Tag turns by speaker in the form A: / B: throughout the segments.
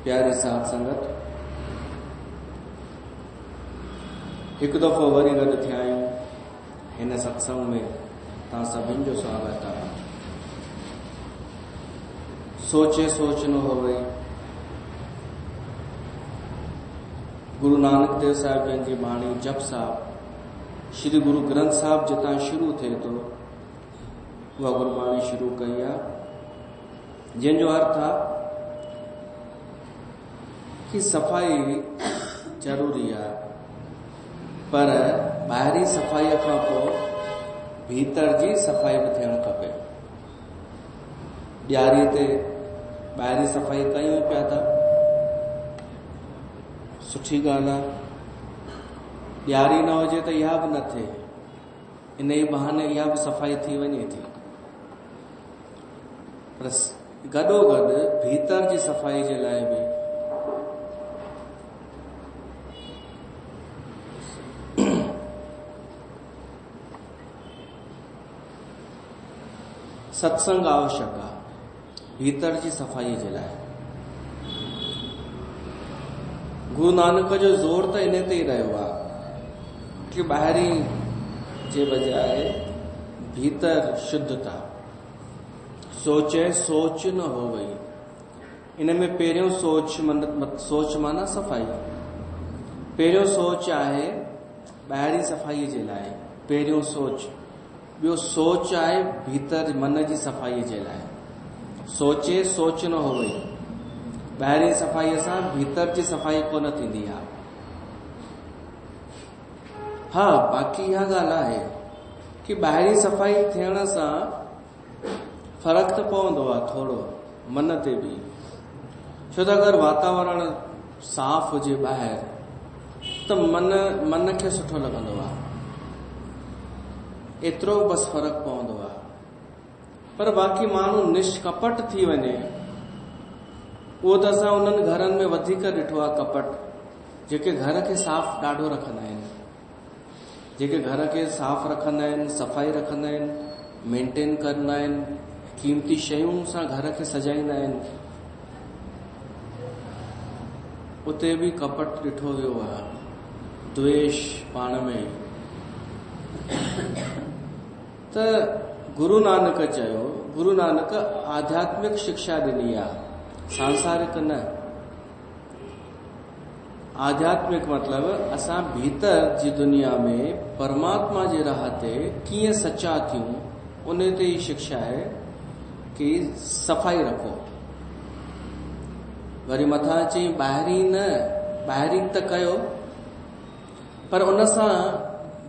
A: प्यारी साथ संगत, एक दफ़ो वरी गॾु थिया आहियूं हिन सत्संग में। तव्हां सभिनि जो स्वागत आहे। सोचे सोच न होवे, गुरु नानक देव साहिब जन जी बाणी जप साहब श्री गुरु ग्रंथ साहिब जितां शुरू थिए थो, उहा गुरबाणी शुरू कई आहे, जंहिंजो अर्थ आहे कि सफ़ाई ज़रूरी आहे, पर ॿाहिरीं सफ़ाईअ खां पोइ भीतर जी सफ़ाई बि थियणु खपे। ॾियारीअ ते ॿाहिरीं सफ़ाई कयूं पिया था, सुठी ॻाल्हि आहे। ॾियारी न हुजे त इहा बि न थिए, इन ई बहाने इहा बि सफ़ाई थी वञे थी, पर गॾोगॾु भीतर जी सफ़ाई जे लाइ बि सत्संग आवश्यक आहे, भीतर जी सफ़ाई जे लाइ। गुरु नानक जो ज़ोर त इन ते ई रहियो आहे कि ॿाहिरीं जे बजाए भीतर शुद्धता। सोचे सोच न हो वई, इनमें पहिरियों सोच माना सफ़ाई। पहिरियों सोच आहे ॿाहिरीं सफ़ाईअ जे लाइ, पहिरियों सोच। ॿियो सोच आहे भीतर मन जी सफ़ाईअ जे लाइ। सोचे सोच न हो वई, ॿाहिरीं सफ़ाईअ सां भीतर जी सफ़ाई कोन थींदी आहे। हा, बाक़ी इहा ॻाल्हि आहे कि ॿाहिरीं सफ़ाई थियण सां फ़र्क़ु त पवंदो आहे थोरो मन ते बि। छो त अगरि वातावरण साफ़ हुजे ॿाहिरि त मन खे सुठो लॻंदो आहे, एतिरो बसि फ़र्क़ु पवंदो आहे। पर बाक़ी माण्हू निष्कपट थी वञे, उहो त असां उन्हनि घरनि में वधीक ॾिठो आहे कपट, जेके घर खे साफ़ ॾाढो रखंदा आहिनि, जेके घर खे साफ़ रखंदा आहिनि, सफ़ाई रखंदा आहिनि, मेंटेन कंदा आहिनि, क़ीमती शयूं सां घर खे सजाईंदा आहिनि, उते बि कपट ॾिठो वियो आहे, द्वेष पाण में। त गुरु नानक चयो, गुरु नानक आध्यात्मिक शिक्षा ॾिनी आहे, सांसारिक न। आध्यात्मिक मतलब असां भीतर जी दुनिया में परमात्मा जे राह ते कीअं सच्चा थियूं, उन ते ई शिक्षा आहे कि सफ़ाई रखो। वरी मथां चई ॿाहिरीं न, ॿाहिरीं त कयो, पर उन सां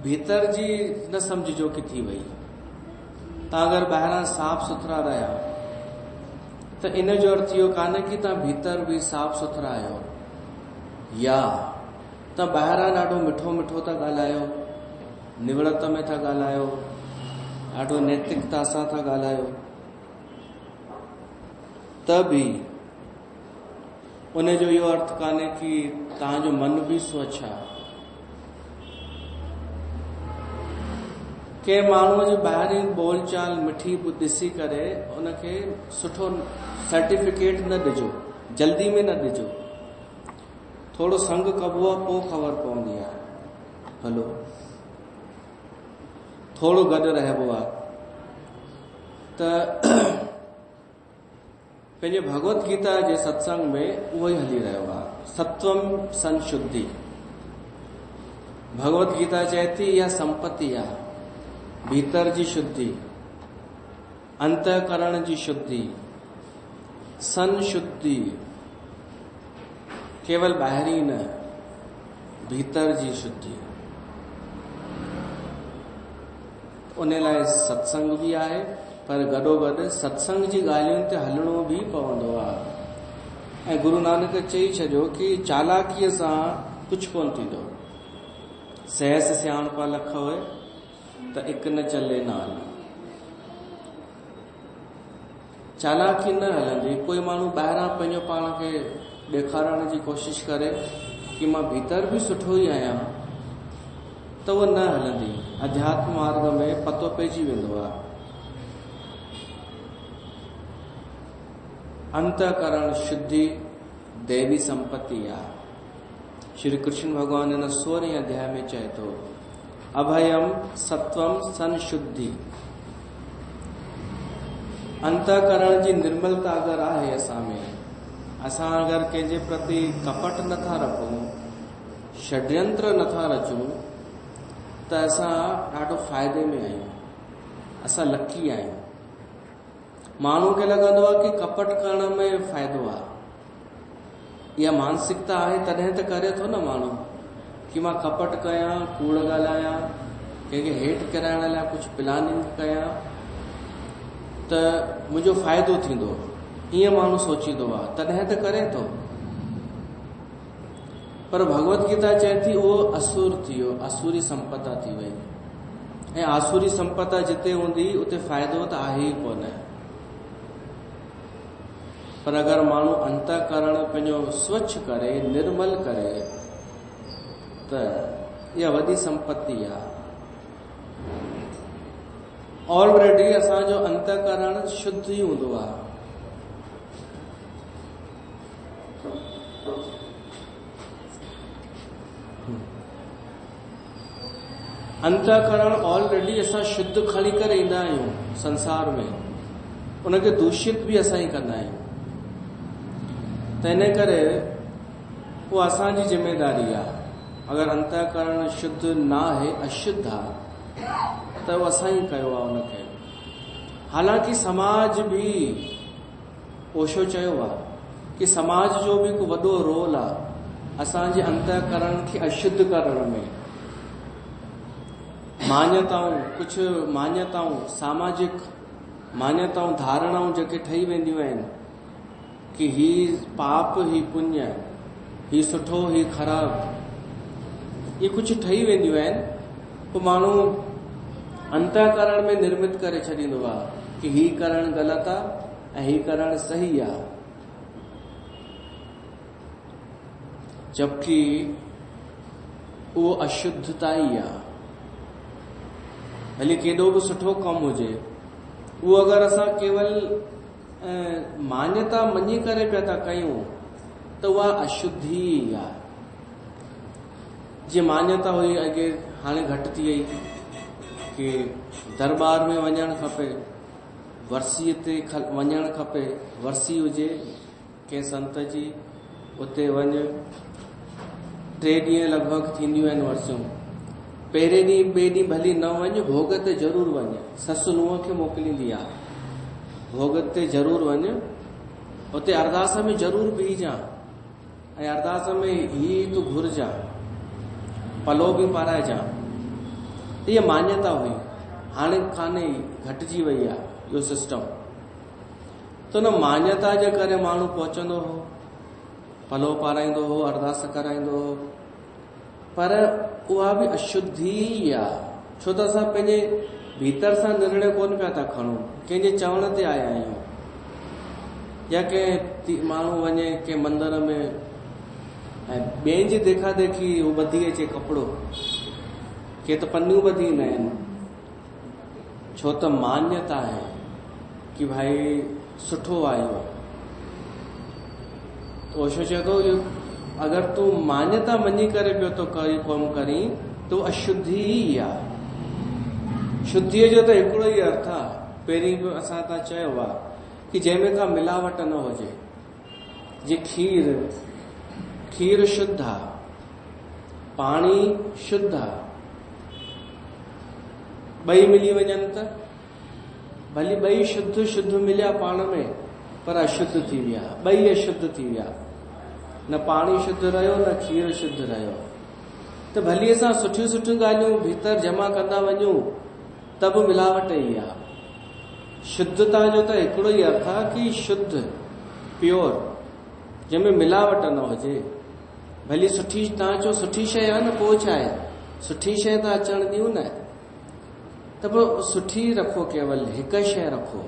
A: भीतर जी न समझिजो कि थी वई। तव्हां अगरि ॿाहिरां साफ़ सुथरा रहिया त इन जो अर्थ इहो कान्हे कि तव्हां भीतर बि साफ़ सुथरा आहियो, या तव्हां ॿाहिरां ॾाढो मिठो मिठो था ॻाल्हायो, निवड़त में था ॻाल्हायो, ॾाढो नैतिकता सां था ॻाल्हायो, त बि उन जो इहो अर्थ कान्हे कि तव्हांजो मन बि स्वच्छ आहे। के माण्हूअ जी ॿाहिरीं बोलचाल मिठी ॾिसी करे उनखे सुठो सर्टिफिकेट न ॾिजो, जल्दी में न ॾिजो, थोड़ो संग कबो आहे, पोइ ख़बर पवंदी आहे। हलो, थोड़ो गॾु रहिबो आहे। त पंहिंजे भगवत गीता जे सत्संग में उहो ई हली रहियो आहे, सत्वम संशुद्धि। भगवत गीता चए थी इहा संपत्ति आहे, भीतर जी शुद्धि, अंतःकरण जी शुद्धि, संशुद्धि, केवल ॿाहिरीं न, भीतर जी शुद्धि। उन लाइ सत्संग बि आहे, पर गॾोगॾु सत्संग जी ॻाल्हियुनि ते हलणो बि पवंदो आहे। ऐं गुरु नानक चई छॾियो कि चालाकीअ सां कुझु कोन थींदो। सहस सियाणपा लख हुए त हिकु न चले नाल। चालाकी न हलंदी। कोई माण्हू ॿाहिरां पंहिंजो पाण खे ॾेखारण जी कोशिश करे कि मां भीतर बि सुठो ई आहियां, त उहो न हलंदी। अध्यात्म मार्ग में पतो पइजी वेंदो आहे। अंतःकरण शुद्धि दैवी संपत्ति आहे। श्री कृष्ण भगवान इन 16वें अध्याय में चए थो, अभयम सत्वम संशुद्धि। अंतःकरण जी निर्मलता अगर आहे असां में, असां अगर कंहिंजे प्रति कपट नथा रखूं, षड्यंत्र नथा रचूं, त असां ॾाढो फ़ाइदे में आहियूं, असां लकी आहियूं। माण्हू खे लॻंदो आहे कि कपट करण में फ़ाइदो आहे, इहा मानसिकता आहे, तॾहिं त करे थो न माण्हू कि मां कपट कयां, कूड़ ॻाल्हायां, कंहिंखे हेठि किराइण लाइ कुझु प्लानिंग कयां त मुंहिंजो फ़ाइदो थींदो, ईअं माण्हू सोचींदो आहे, तॾहिं त करे थो। पर भगवत गीता चए थी उहो असुर थी वियो, असुरी संपदा थी वई। ऐं आसुरी संपदा जिते हूंदी उते फ़ाइदो त आहे ई कोन। पर अगर माण्हू अंतःकरण पंहिंजो स्वच्छ करे, निर्मल करे, त इहा वॾी संपत्ति आहे। ऑलरेडी असांजो अंतःकरण शुद्ध ई हूंदो आहे। अंतःकरण ऑलरेडी असां शुद्ध खणी करे ईंदा आहियूं संसार में, उनखे दूषित बि असां ई कंदा आहियूं। त इन करे वो असांजी जिम्मेदारी आहे। अगर अंतःकरण शुद्ध ना है, अशुद्ध आहे, त वो असां ई कयो आहे उनखे। हालांकि समाज भी, ओशो चयो आहे कि समाज जो भी को वॾो रोल आहे असांजे अंतःकरण खे अशुद्ध करण में। मान्यताऊं, कुछ मान्यताऊं, सामाजिक मान्यताऊं, धारणाऊं जेके ठही वेंदियूं आहिनि कि ही पाप, ही पुण्य, ही सुठो, ही ख़राब, ये कुछ ठही वेंदियूं आहिनि। पोइ माण्हू अंतःकरण में निर्मित करे छॾींदो आहे कि ही करण ग़लति आहे ऐं ही करण सही आहे, जबकि उहो अशुद्धता ई आहे। भले केॾो बि सुठो कमु हुजे, उहो अगरि असां केवल मान्यता मञी करे पिया था कयूं त उहा अशुद्धि ई आहे। जीअं मान्यता हुई अॻे, हाणे घटि थी वई कि दरबार में वञणु खपे, वर्सीअ ते वञणु खपे, वर्सी हुजे कंहिं संत जी, उते वञ। 3 ॾींहं लॻभॻि थींदियूं आहिनि वर्सियूं। पहिरें ॾींहुं, ॿिए ॾींहुं भली न वञ, भोग ते ज़रूरु वञ। ससु नुंहं खे मोकिलींदी आहे, भोग ते ज़रूरु वञ, उते अरदास में ज़रूरु बीहजां ऐं अरदास में ही तूं घुरजां, पलो बि पाराइजां। इहा मान्यता हुई, हाणे कान्हे, घटिजी वई आहे इहो सिस्टम। त उन मान्यता जे करे माण्हू पहुचंदो हो, पलो पाराईंदो हो, अरदास कराईंदो हो, पर उहा बि अशुद्धि ई आहे। छो त असां पंहिंजे भीतर सां निर्णय कोन पिया था खणूं, कंहिंजे चवण ते आया आहियूं। या कंहिं माण्हू वञे कंहिं मंदर में ऐं ॿियनि जी देखा देखी हू ॿधी अचे कपिड़ो, के त पन्नियूं ॿधी ईंदा आहिनि, छो त मान्यता आहे कि भाई सुठो आयो। ओशो चए थो अगरि तूं मान्यता मञी करे पियो तो कमु करी तो अशुद्धि ई आहे। शुद्धीअ जो त हिकिड़ो ई अर्थ आहे। पहिरीं बि असां तां चयो आहे कि जंहिंमें का मिलावट न हुजे। जीअं खीर शुद्ध आहे, पाणी शुद्ध आहे, ॿई मिली वञनि त भली ॿई शुद्ध मिलिया पाण में, पर अशुद्ध थी विया, ॿई अशुद्ध थी विया। न पाणी शुद्ध रहियो, न खीर शुद्ध रहियो। त भली असां सुठियूं सुठियूं ॻाल्हियूं भीतर जमा कंदा वञूं त बि मिलावट ई आहे। शुद्धता जो त हिकिड़ो ई अर्थ आहे कि शुद्ध, प्योर, जंहिंमें मिलावट न हुजे। भली सुठी, तव्हां चओ सुठी शइ आहे न, पोइ छा आहे, सुठी शइ त अचण ॾियूं न, त पोइ सुठी रखो, केवल हिकु शइ रखो।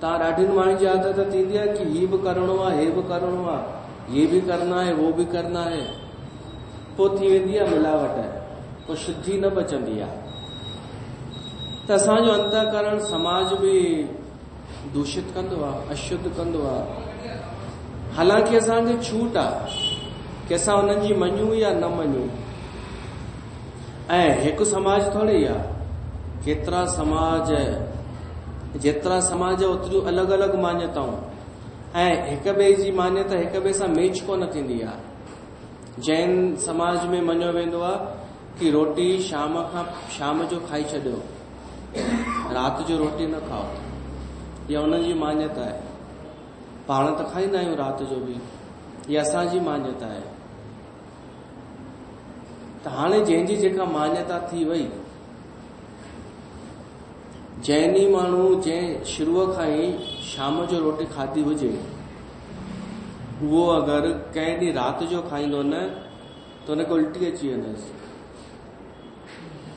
A: तव्हां ॾाढियुनि माण्हुनि जी आदत थींदी आहे कि हीउ बि करिणो आहे, हे बि करिणो आहे, ये भी करना है, वो भी करना है, पोइ थी वेंदी आहे मिलावट, पोइ शुद्धि न बचंदी आहे। त असांजो अंतःकरण समाज बि दूषित कंदो आहे, अशुद्ध कंदो आहे। हालांकि असांखे छूट आहे कि असां उन्हनि जी मञूं या न मञूं। ऐं हिकु समाज थोड़ी आहे, केतिरा समाज, जेतिरा समाज ओतिरियूं अलॻि अलॻि मान्यताऊं, ऐं हिक ॿिए जी मान्यता हिक ॿिए सां मैच कोन थींदी आहे। जैन समाज में मञियो वेंदो आहे कि रोटी शाम जो खाई छॾियो, राति जो रोटी न खाओ, इहा उन्हनि जी मान्यता आहे। पाण त खाईंदा आहियूं राति जो बि, इहा असांजी मान्यता आहे। त हाणे जंहिंजी जेका मान्यता थी वई, जैनी माण्हू जंहिं शुरूअ खां ई शाम जो रोटी खाधी हुजे, उहो अगरि कंहिं ॾींहुं राति जो खाईंदो न त हुनखे उल्टी अची वेंदसि।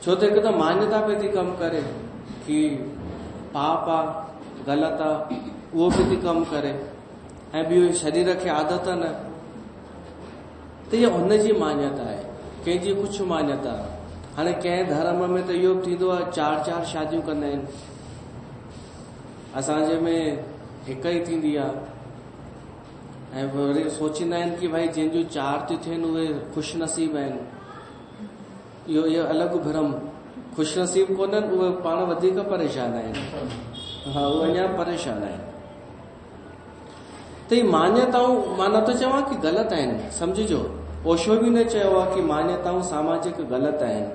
A: छो त हिकु त मान्यता पई थी कमु करे कि पाप आहे, ग़लति आहे, उहो बि थी कमु करे, ऐं ॿियो शरीर खे आदत न, त इहा हुनजी मान्यता आहे, कंहिंजी कुझु मान्यता। हाणे कंहिं धर्म में त इहो बि थींदो आहे 4-4 शादियूं कंदा आहिनि, असांजे में हिकु ई थींदी आहे। ऐं वरी सोचींदा आहिनि कि भाई जंहिंजूं 4 थियूं थियनि उहे ख़ुशि नसीब आहिनि। इहो अलॻि भ्रम, ख़ुशि नसीब कोन्हनि, उहे पाण वधीक परेशान आहिनि। हा, उहे अञा परेशान आहिनि। त ही मान्यताऊं मां नथो चवां कि ग़लति आहिनि, सम्झिजो, ओशो बि न चयो आहे कि मान्यताऊं सामाजिक ग़लति आहिनि,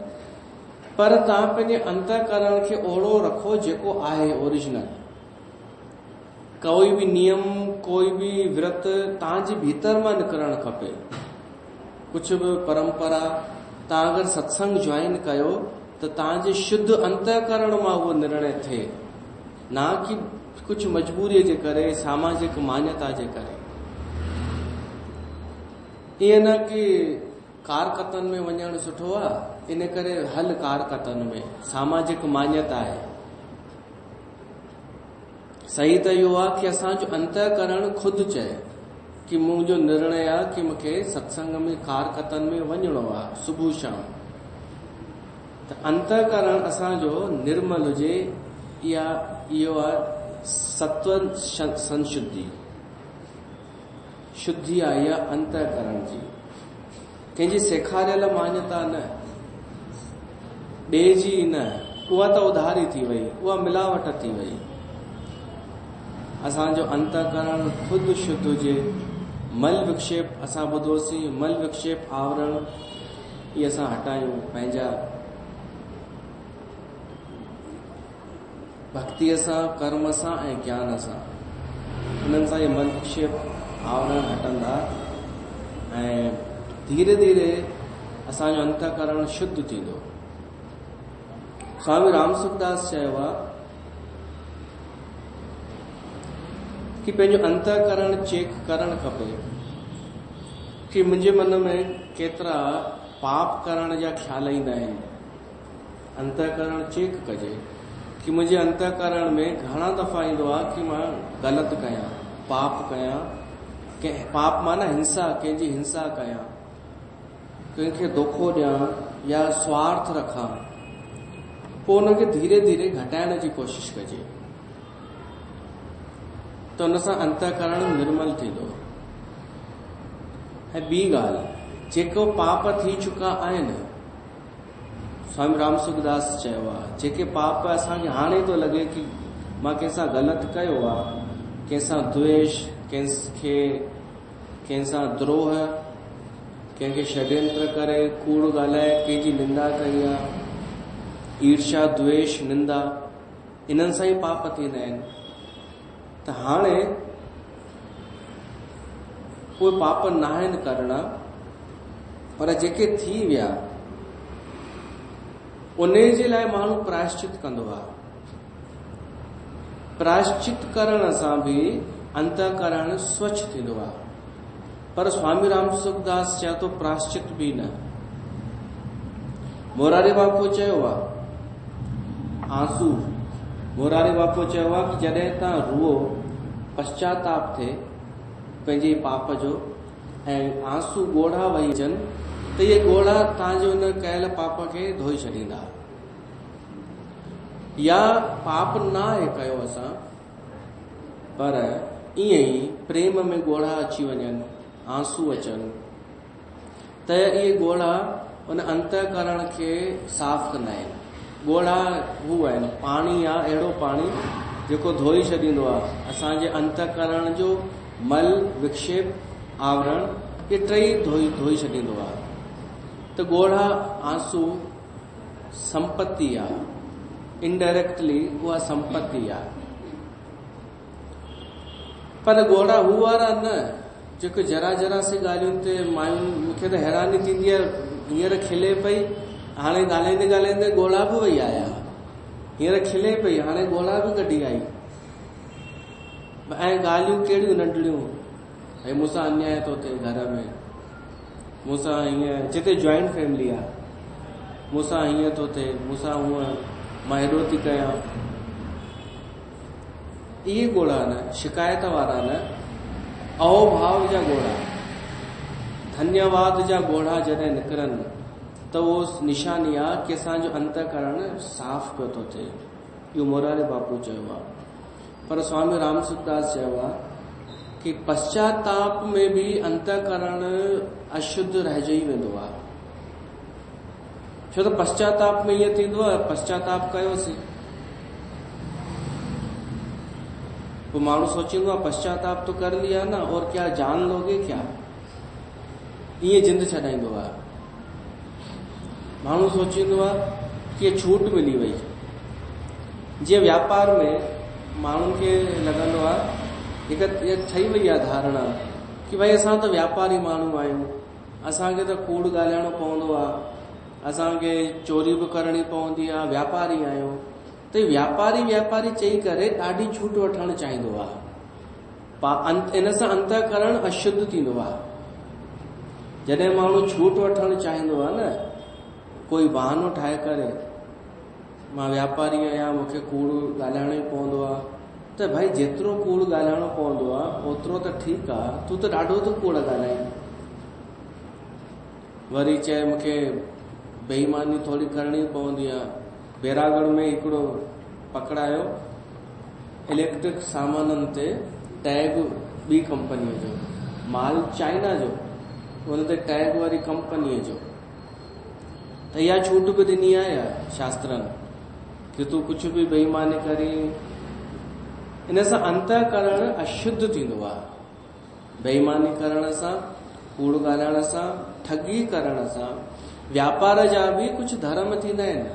A: पर तव्हां पंहिंजे अंतःकरण खे ओड़ो रखो जेको आहे ओरिजिनल। कोई भी नियम, कोई भी व्रत तव्हांजे भीतर मां निकिरणु खपे। कुछ बि परंपरा तव्हां अगरि सत्संग ज्वाइन कयो त तव्हांजे शुद्ध अंतःकरण मां उहो निर्णय थिए, ना कि कुछ मजबूरीअ जे करे, सामाजिक मान्यता जे करे। ईअं न कि कारकतन में वञणु सुठो आहे, इन करे हल कारकतन में, सामाजिक मान्यता आहे। सही त इहो आहे कि असांजो अंतःकरण खुदि चए कि मुंहिंजो निर्णय आहे कि मूंखे सत्संग में कारकतन में वञिणो आहे सुबुह शाम। त अंतःकरण असांजो निर्मल हुजे, इहो आहे सत्व संशुद्धि, शुद्धि आहे इहा अंतःकरण जी। कंहिंजी सेखारियल मान्यता न, ॿिए जी न, उहा त उधारी थी वई, उहा मिलावट थी वई। असांजो अंतःकरण खुदि शुद्ध हुजे। मल विक्षेप असां ॿुधोसीं, मल विक्षेप आवरण इहे असां हटायूं पंहिंजा भक्तीअ सां, कर्म सां ऐं ज्ञान सां। उन्हनि सां इहे मल विक्षेप आवरण हटंदा ऐं धीरे धीरे असांजो अंतःकरण शुद्ध थींदो। स्वामी राम सुखदास चयो आहे कि पंहिंजो अंतःकरण चेक करणु खपे कि मुंहिंजे मन में केतिरा पाप करण जा ख्याल ईंदा आहिनि। अंतःकरण चेक कजे कि मुंहिंजे अंतःकरण में घणा दफ़ा ईंदो आहे कि मां ग़लति कयां, पाप कयां, पाप माना हिंसा, कंहिंजी हिंसा कयां, कंहिंखे धोखो ॾियां या स्वार्थ रखां। पोइ हुनखे धीरे धीरे घटाइण जी कोशिश कजे, त हुन सां अंतःकरण निर्मल थींदो। ऐं ॿी ॻाल्हि, जेको पाप थी चुका आहिनि, स्वामी राम सुखदास चयो आहे, जेके पाप असांखे हाणे थो लॻे कि मां कंहिंसां ग़लति कयो आहे, कंहिंसां द्वेष, कंहिंसां द्रोह, कंहिंखे षड्यंत्र करे, कूड़ ॻाल्हाए, कंहिंजी निंदा कई आहे, ईर्ष्या, द्वेष, निंदा, इन्हनि सां ई पाप थींदा आहिनि। त हाणे उहे पाप न आहिनि करणा, पर जेके थी विया उन जे लाइ माण्हू प्रायश्चित कंदो आहे। प्रायश्चित करण सां बि अंतःकरण स्वच्छ थींदो आहे। पर स्वामी राम सुखदास चयो तो प्रायश्चित बि न। मोरारी बापू चयो आहे आंसू, मोरारी बापू चयो आहे कि जॾहिं तव्हां रुओ, पश्चाताप थिए पंहिंजे पाप जो ऐं आंसू ॻोढ़ा वही अचनि, त इहे ॻोढ़ा तव्हांजो हुन कयल पाप खे धोई छॾींदा। या पाप न आहे कयो असां, पर ईअं ई प्रेम में ॻोढ़ा अची वञनि, आंसू अचनि, त इहे ॻोढ़ा उन अंतःकरण खे साफ़ कंदा आहिनि। ॻोढ़ा हू आहिनि, पाणी आहे, अहिड़ो पाणी जेको धोई छॾींदो आहे असांजे अंतःकरण जो मल, विक्षेप, आवरण, इहे टई धोई छॾींदो आहे। त ॻोढ़ा आंसू संपत्ति आहे, इनडायरेक्टली उहा संपत्ति आहे। पर ॻोढ़ा हू वारा न जेको जरा जरा सी ॻाल्हियुनि ते मायूं, मूंखे त हैरानी थींदी आहे, हींअर खिले पई, हाणे ॻाल्हाईंदे ॻाल्हाईंदे ॻोढ़ा बि वही आया, हींअर खिले पई, हाणे ॻोढ़ा बि कढी आई। ऐं ॻाल्हियूं कहिड़ियूं नंढड़ियूं, भई मूंसां अन्याय थो थिए घर में, मूंसां हीअं, जिते जॉइंट फैमिली आहे, मूंसां हीअं थो थिए, मूंसां हूअं, मां हेॾो थी कयां। इहे ॻोढ़ा न, शिकायत वारा न, अहोभाव जा ॻोढ़ा, धन्यवाद जा ॻोढ़ा जॾहिं निकिरनि त उहो निशानी आहे कि असांजो अंतःकरण साफ़ पियो थो थिए। इहो मोरारी बापू चयो आहे। पर स्वामी राम सुखदास चयो आहे कि पश्चाताप में भी अंतःकरण अशुद्ध रहिजी वेंदो आहे। छो त पश्चाताप में ईअं थींदो आहे, पश्चाताप कयोसीं, वो माण्हू सोचींदो आहे पश्चाताप तो कर लिया ना, और क्या जान लोगे क्या, ईअं जिंद छॾाईंदो आहे। माण्हू सोचींदो आहे कि छूट मिली वई। जीअं व्यापार में माण्हुनि खे लॻंदो आहे, हिकु ठही वई आहे धारणा कि भई असां त व्यापारी माण्हू आहियूं, असांखे त कूड़ ॻाल्हाइणो पवंदो आहे, असांखे चोरी बि करणी पवंदी आहे, व्यापारी आहियूं। त व्यापारी चई करे ॾाढी छूट वठणु चाहींदो आहे। इन सां अंतःकरण अशुद्ध थींदो आहे। जॾहिं माण्हू छूट वठणु चाहींदो आहे न, कोई बहानो ठाहे करे मां व्यापारी आहियां, मूंखे कूड़ ॻाल्हाइणो ई पवंदो आहे, त भाई जेतिरो कूड़ ॻाल्हाइणो पवंदो आहे ओतिरो त ठीकु आहे, तूं त ॾाढो तो कूड़ ॻाल्हाई। वरी चए मूंखे बेईमानी थोरी करणी पवंदी आहे। बैरागढ़ में हिकिड़ो पकड़ायो, इलेक्ट्रिक सामाननि ते टैग ॿी कंपनीअ जो, माल चाइना जो, हुन ते टैग वारी कंपनीअ जो। त इहा छूट बि ॾिनी आहे शास्त्रनि कि तूं कुझु बि बेईमानी करी। इन सां अंतःकरण अशुद्ध थींदो आहे। बेईमानी करण सां, कूड़ ॻाल्हाइण सां, ठगी करण सां। व्यापार जा बि कुझु धर्म थींदा आहिनि।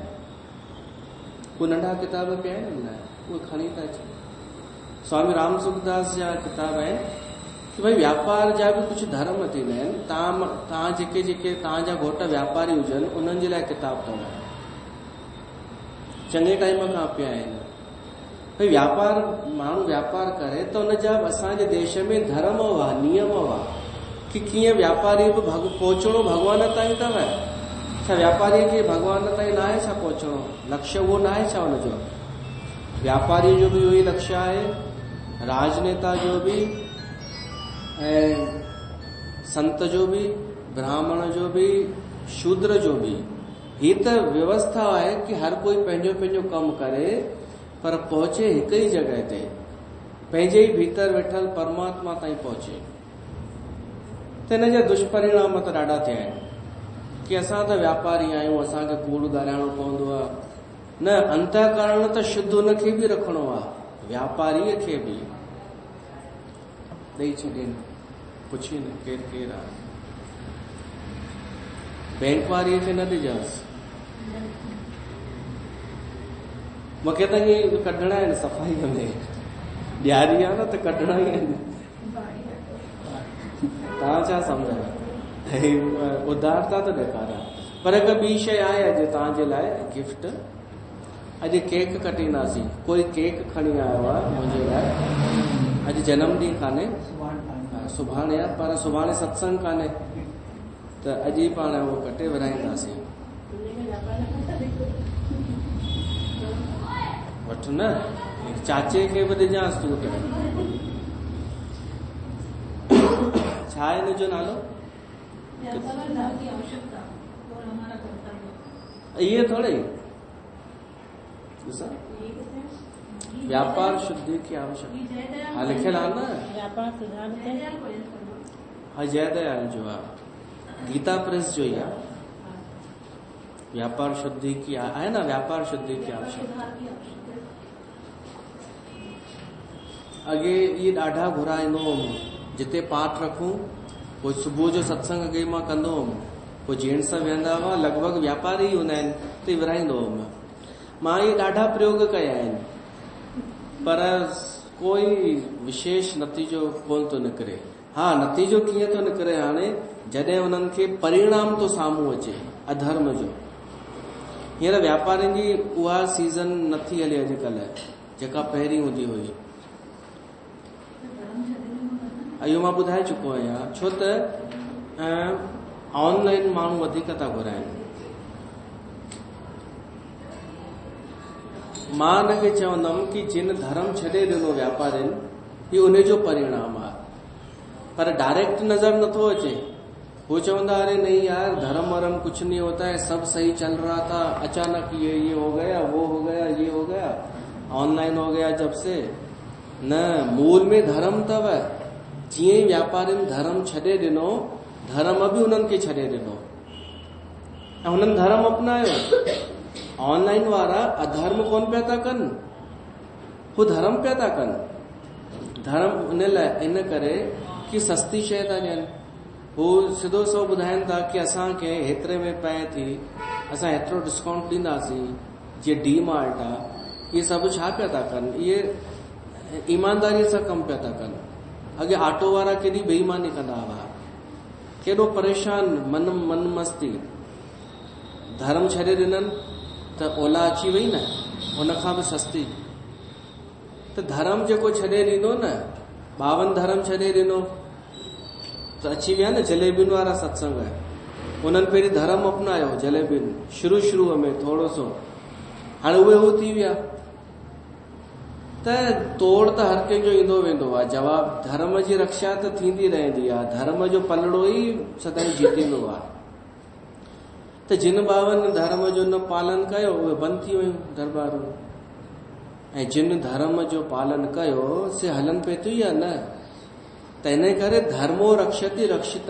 A: को नंढा किताब पिया आहिनि न, उहे खणी था अचनि। स्वामी राम सुखदास जा किताब आहिनि कि भई व्यापार जा बि कुझु धर्म थींदा आहिनि। तव्हां जेके तव्हांजा घोट व्यापारी हुजनि, उन्हनि जे लाइ किताब अथव, चङे टाइम खां पिया आहिनि। भई व्यापार, माण्हू व्यापार करे त उन जा असांजे देश में धर्म हुआ, नियम हुआ कि कीअं व्यापारी बि पहुचणो भॻवान ताईं अथव। छा व्यापारी खे भॻवान ताईं न आहे छा पहुचणो? लक्ष्य उहो न आहे छा हुनजो? व्यापारी जो बि उहो ई लक्ष्य आहे, राजनेता जो बि, ऐं संत जो बि, ब्राह्मण जो बि, शूद्र जो बि। ही त व्यवस्था आहे कि हर कोई पंहिंजो पंहिंजो कमु करे, पर पहुचे हिकु ई जॻह ते, पंहिंजे ई भीतर वेठल परमात्मा ताईं पहुचे। त हिन जा दुष्परिणाम त ॾाढा थिया आहिनि कि असां त व्यापारी आहियूं, असांखे कूड़ ॻाल्हाइणो पवंदो आहे। न, अंतःकरण त शुद्ध हुनखे बि रखणो आहे, व्यापारीअ खे बि। ॾेई छॾे, पुछी न केरु आहे। बैंक वारीअ खे न ॾिजांसि, मूंखे त ईअं कढणा आहिनि सफ़ाईअ में। ॾियारी आहे न त कढणा ई आहिनि। तव्हां छा सम्झो? उदारता त ॾेखारियां। पर हिकु ॿी शइ आहे अॼु तव्हांजे लाइ गिफ्ट। अॼु केक कटींदासीं। कोई केक खणी आयो आहे मुंहिंजे लाइ। अॼु जनमॾींहुं कान्हे, सुभाणे आहे, पर सुभाणे सत्संग कान्हे, त अॼु ई पाण उहो कटे विराईंदासीं। वठ न, चाचे खे बि ॾिजांसि तूं। छा आहे हिनजो नालो? इहे थोड़े व्यापार शुद्धि की आवश्यकता। हाँ लिखियल आहे न, हाँ जयदयाल जो आहे, गीता प्रेस जो ही आहे। व्यापार शुद्धि की आहे ना, व्यापार शुद्धि की आवश्यकता। अॻे इहे ॾाढा घुराईंदो हुउमि, जिते पाठ रखूं पोइ सुबुह जो सत्संग अॻे मां कंदो हुउमि। पोइ जेंट्स वेहंदा हुआ, लॻभॻि व्यापारी ई हूंदा आहिनि, ते विराईंदो हुउमि। मां इहे ॾाढा प्रयोग कया आहिनि, पर कोई विशेष नतीजो कोन थो निकिरे। हा, नतीजो कीअं थो निकिरे हाणे, जॾहिं उन्हनि खे परिणाम तो साम्हूं अचे अधर्म जो। हींअर व्यापारियुनि जी उहा सीज़न नथी हले अॼुकल्ह, जेका पहिरीं हूंदी हुई। इहो मां ॿुधाए चुको आहियां, छो त ऑनलाइन माण्हू वधीक था घुराइनि। मां हिनखे चवंदमि कि जिन धर्म छॾे ॾिनो व्यापारियुनि, इहो उनजो परिणाम आहे, पर डायरेक्ट नज़र नथो अचे। वो चवंदा अरे नहीं यार, धर्म वरम कुछ नहीं होता है, सब सही चल रहा था, अचानक ये हो गया, वो हो गया, ये हो गया, ऑनलाइन हो गया जब से। न, मूल में धर्म तव। जीअं व्यापारियुनि धर्म छॾे ॾिनो, धर्म बि उन्हनि खे छॾे ॾिनो ऐं हुननि धर्म अपनायो। ऑनलाइन वारा अधर्म कोन पिया था कनि, हू धर्म पिया था कनि। धर्म इन लाइ इन करे कि सस्ती शइ था ॾियनि। हू सिधो सो ॿुधाइनि था कि असांखे हेतिरे में पए थी, असां हेतिरो डिस्काउंट ॾींदासीं, जीअं डी मार्ट आहे। इहे सभु छा पिया था कनि? इहे ईमानदारीअ सां कमु पिया था कनि। अॻे ऑटो वारा केॾी बेईमानी कंदा हुआ, केॾो परेशान, मन मस्ती। धर्म छॾे ॾिननि त ओला अची वई न, उनखां बि सस्ती। त धर्म जेको छॾे ॾींदो न, 52 धर्म छॾे ॾिनो त अची विया न जलेबियुनि वारा सत्संग। उन्हनि पहिरीं धर्म अपनायो, जलेबियुनि शुरूअ में थोरो सो, हाणे उहे हू थी विया। त तोड़ त हर कंहिंजो ईंदो वेंदो आहे। जवाब धर्म जी रक्षा त थींदी रहंदी आहे, धर्म जो पलड़ो ई सदाईं जीतींदो आहे। त जिन 52 धर्म जो न पालन कयो उहे बंदि थी वियूं दरबारूं, ऐं जिन धर्म जो पालन कयो से हलन पे थी या न। त इन करे धर्मो रक्षति रक्षित।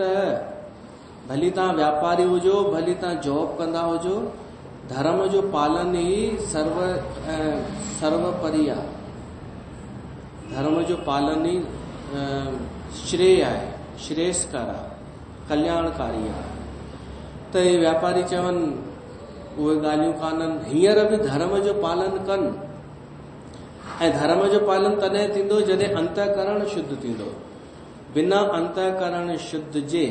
A: भली तव्हां व्यापारी हुजो, भली तव्हां जॉब कंदा हुजो, धर्म जो पालन ई सर्वोपरि आहे। धर्म जो पालन ई श्रेय आहे, श्रेयस्कर आहे, कल्याणकारी आहे। त इहे व्यापारी चवनि उहे ॻाल्हियूं कान्हनि। हींअर बि धर्म जो पालन कनि, ऐं धर्म जो पालन तॾहिं थींदो जॾहिं अंतःकरण शुद्ध थींदो। बिना अंतःकरण शुद्ध जे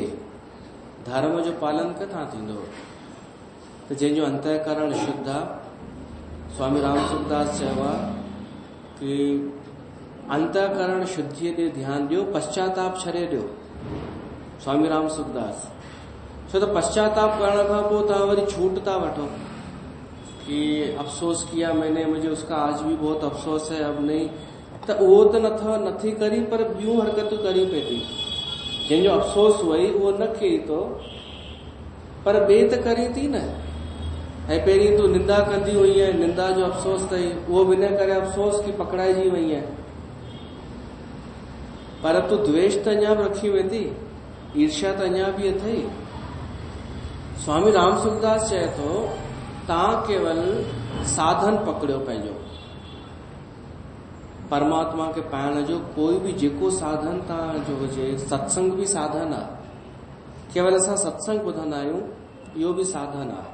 A: धर्म जो पालन किथां थींदो? त जंहिंजो अंतःकरण शुद्ध आहे, स्वामी राम सुखदास चयो आहे कि अंतःकरण शुद्धीअ ते ध्यानु ॾियो, पश्चाताप छॾे ॾियो। स्वामी राम सुखदास छो त पश्चाताप करण खां पोइ तव्हां वरी छूट था वठो कि अफ़सोस किया मैंने, मुझे उसका आज भी बहुत अफ़सोस है, अब नहीं। त उहो त नथी करी, पर ॿियूं हरकतूं करी पई थी। जंहिंजो अफ़सोस हुई उहो न कई थो, पर ॿिए त करे थी न। ऐं पहिरीं तूं निंदा कंदी हुई ऐं निंदा जो अफ़सोस अथई, उहो बि न करे अफ़सोस कि पकड़ाइजी वई आहे। पर तूं द्वेष त अञा बि रखी वेंदी, ईर्ष्या त अञा बि अथई। स्वामी राम सुखदास चए थो तव्हां केवल साधन पकड़ियो पंहिंजो, परमात्मा खे पाइण जो कोई बि जेको साधन तव्हांजो हुजे। सत्संग बि साधन आहे, केवल असां सत्संग ॿुधंदा आहियूं, इहो बि साधन आहे।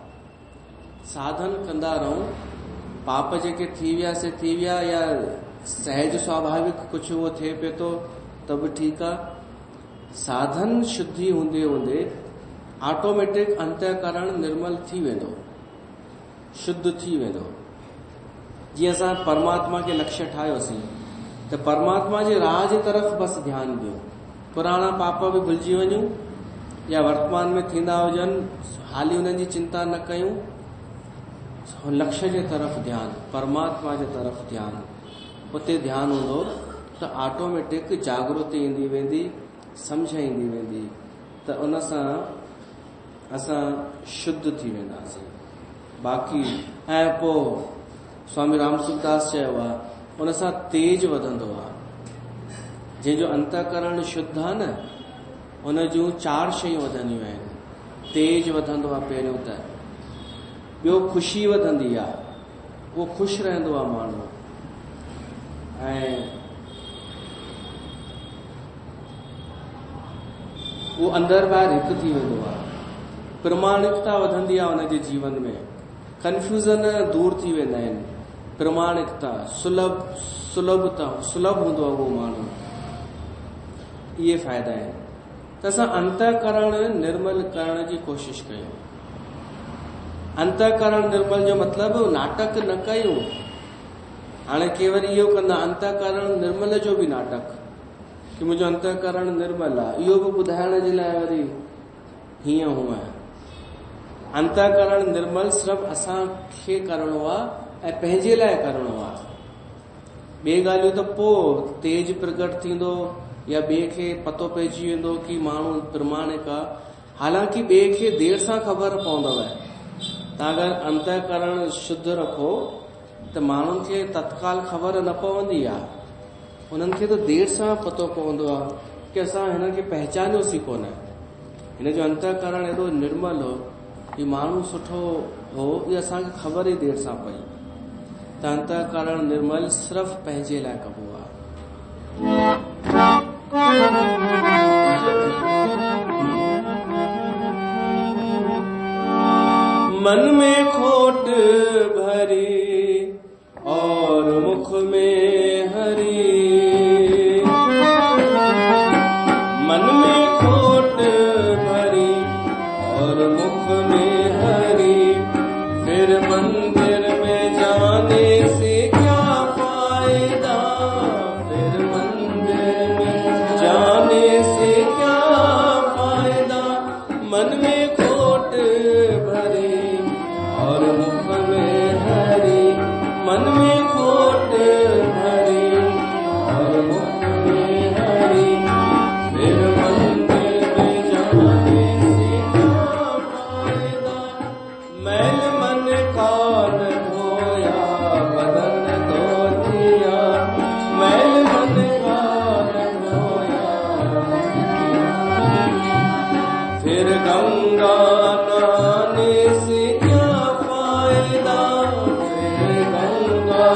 A: साधन कंदा रहूं, पाप जेके थी विया से थी विया, या सहज स्वाभाविक कुछ उहो थिए पियो थो त बि ठीकु आहे। साधन शुद्धि हूंदे हूंदे ऑटोमेटिक अंतःकरण निर्मल थी वेंदो, शुद्ध थी वेंदो। जीअं असां परमात्मा खे लक्ष्य ठाहियोसीं त परमात्मा जे राह जे तरफ़ बसि ध्यानु ॾियो। पुराणा पाप बि भुलिजी वञूं, या वर्तमान में थींदा हुजनि, हाली हुननि जी चिंता न कयूं। लक्ष्य जे तरफ़ ध्यानु, परमात्मा जे तरफ़ ध्यानु, उते ध्यानु हूंदो त ऑटोमेटिक जागृति ईंदी वेंदी, सम्झ ईंदी वेंदी, त उन सां असां शुद्ध थी वेंदासीं। बाक़ी ऐं पोइ स्वामी राम सुखदास चयो आहे उन सां तेज वधंदो आहे। जंहिंजो अंतःकरण शुद्ध आहे न, उन जूं 4 शयूं वधंदियूं आहिनि। तेज वधंदो आहे पहिरियों त, ॿियो ख़ुशी वधंदी आहे, उहो ख़ुशि रहंदो आहे माण्हू, ऐं उहो अंदरि ॿाहिरि हिकु थी वेंदो आहे। प्रमाणिकता वधंदी आहे हुनजे जीवन में, कंफ्यूज़न दूर थी वेंदा आहिनि। प्रमाणिकता, सुलभ हूंदो आहे उहो माण्हू। इहे फ़ाइदा आहिनि। त असां अंतःकरण निर्मल करण जी कोशिशि कयूं। अंतःकरण निर्मल जो मतिलबु नाटक न कयूं। हाणे के वरी इहो कंदा अंतःकरण निर्मल जो बि नाटक कि मुंहिंजो अंतःकरण निर्मल आहे, इहो बि ॿुधाइण जे लाइ वरी हीअं हूअं। अंतःकरण निर्मल सिर्फ़ु असांखे करणो आहे ऐं पंहिंजे लाइ करणो आहे। ॿिए ॻाल्हियूं त पोइ तेज प्रगट थींदो, या ॿिए खे पतो पइजी वेंदो कि माण्हू प्रमाणिक आहे। हालांकि ॿिए खे देर सां ख़बर पवंदव। तव्हां अगरि अंतःकरण शुद्ध रखो त माण्हुनि खे तत्काल ख़बर न पवंदी आहे, उन्हनि खे त देर सां पतो पवंदो आहे कि असां हिन खे पहचानियोसीं कोन। हिन जो अंतःकरण एॾो निर्मल हो, ही माण्हू सुठो हो, इहा असांखे ख़बर ई देर सां पई। त अंतःकरण निर्मल सिर्फ़ु पंहिंजे लाइ कबो आहे। मन में खोट भरी और मुख में हरी, मन में खोट भरी और मुख में हरी, फिर मंदिर में जाने से क्या फायदा, फिर मंदिर में जाने से क्या फायदा, मन में खोट भरी और मुख में हरी, मन में खोट भरी और मुख में हरी, फिर मंदिर में जाने से क्या फायदा, मैल मन का न धोया बदन धो दिया, मैल मन का न धोया, फिर गंगा नहाने से क्या फायदा, फिर गंगा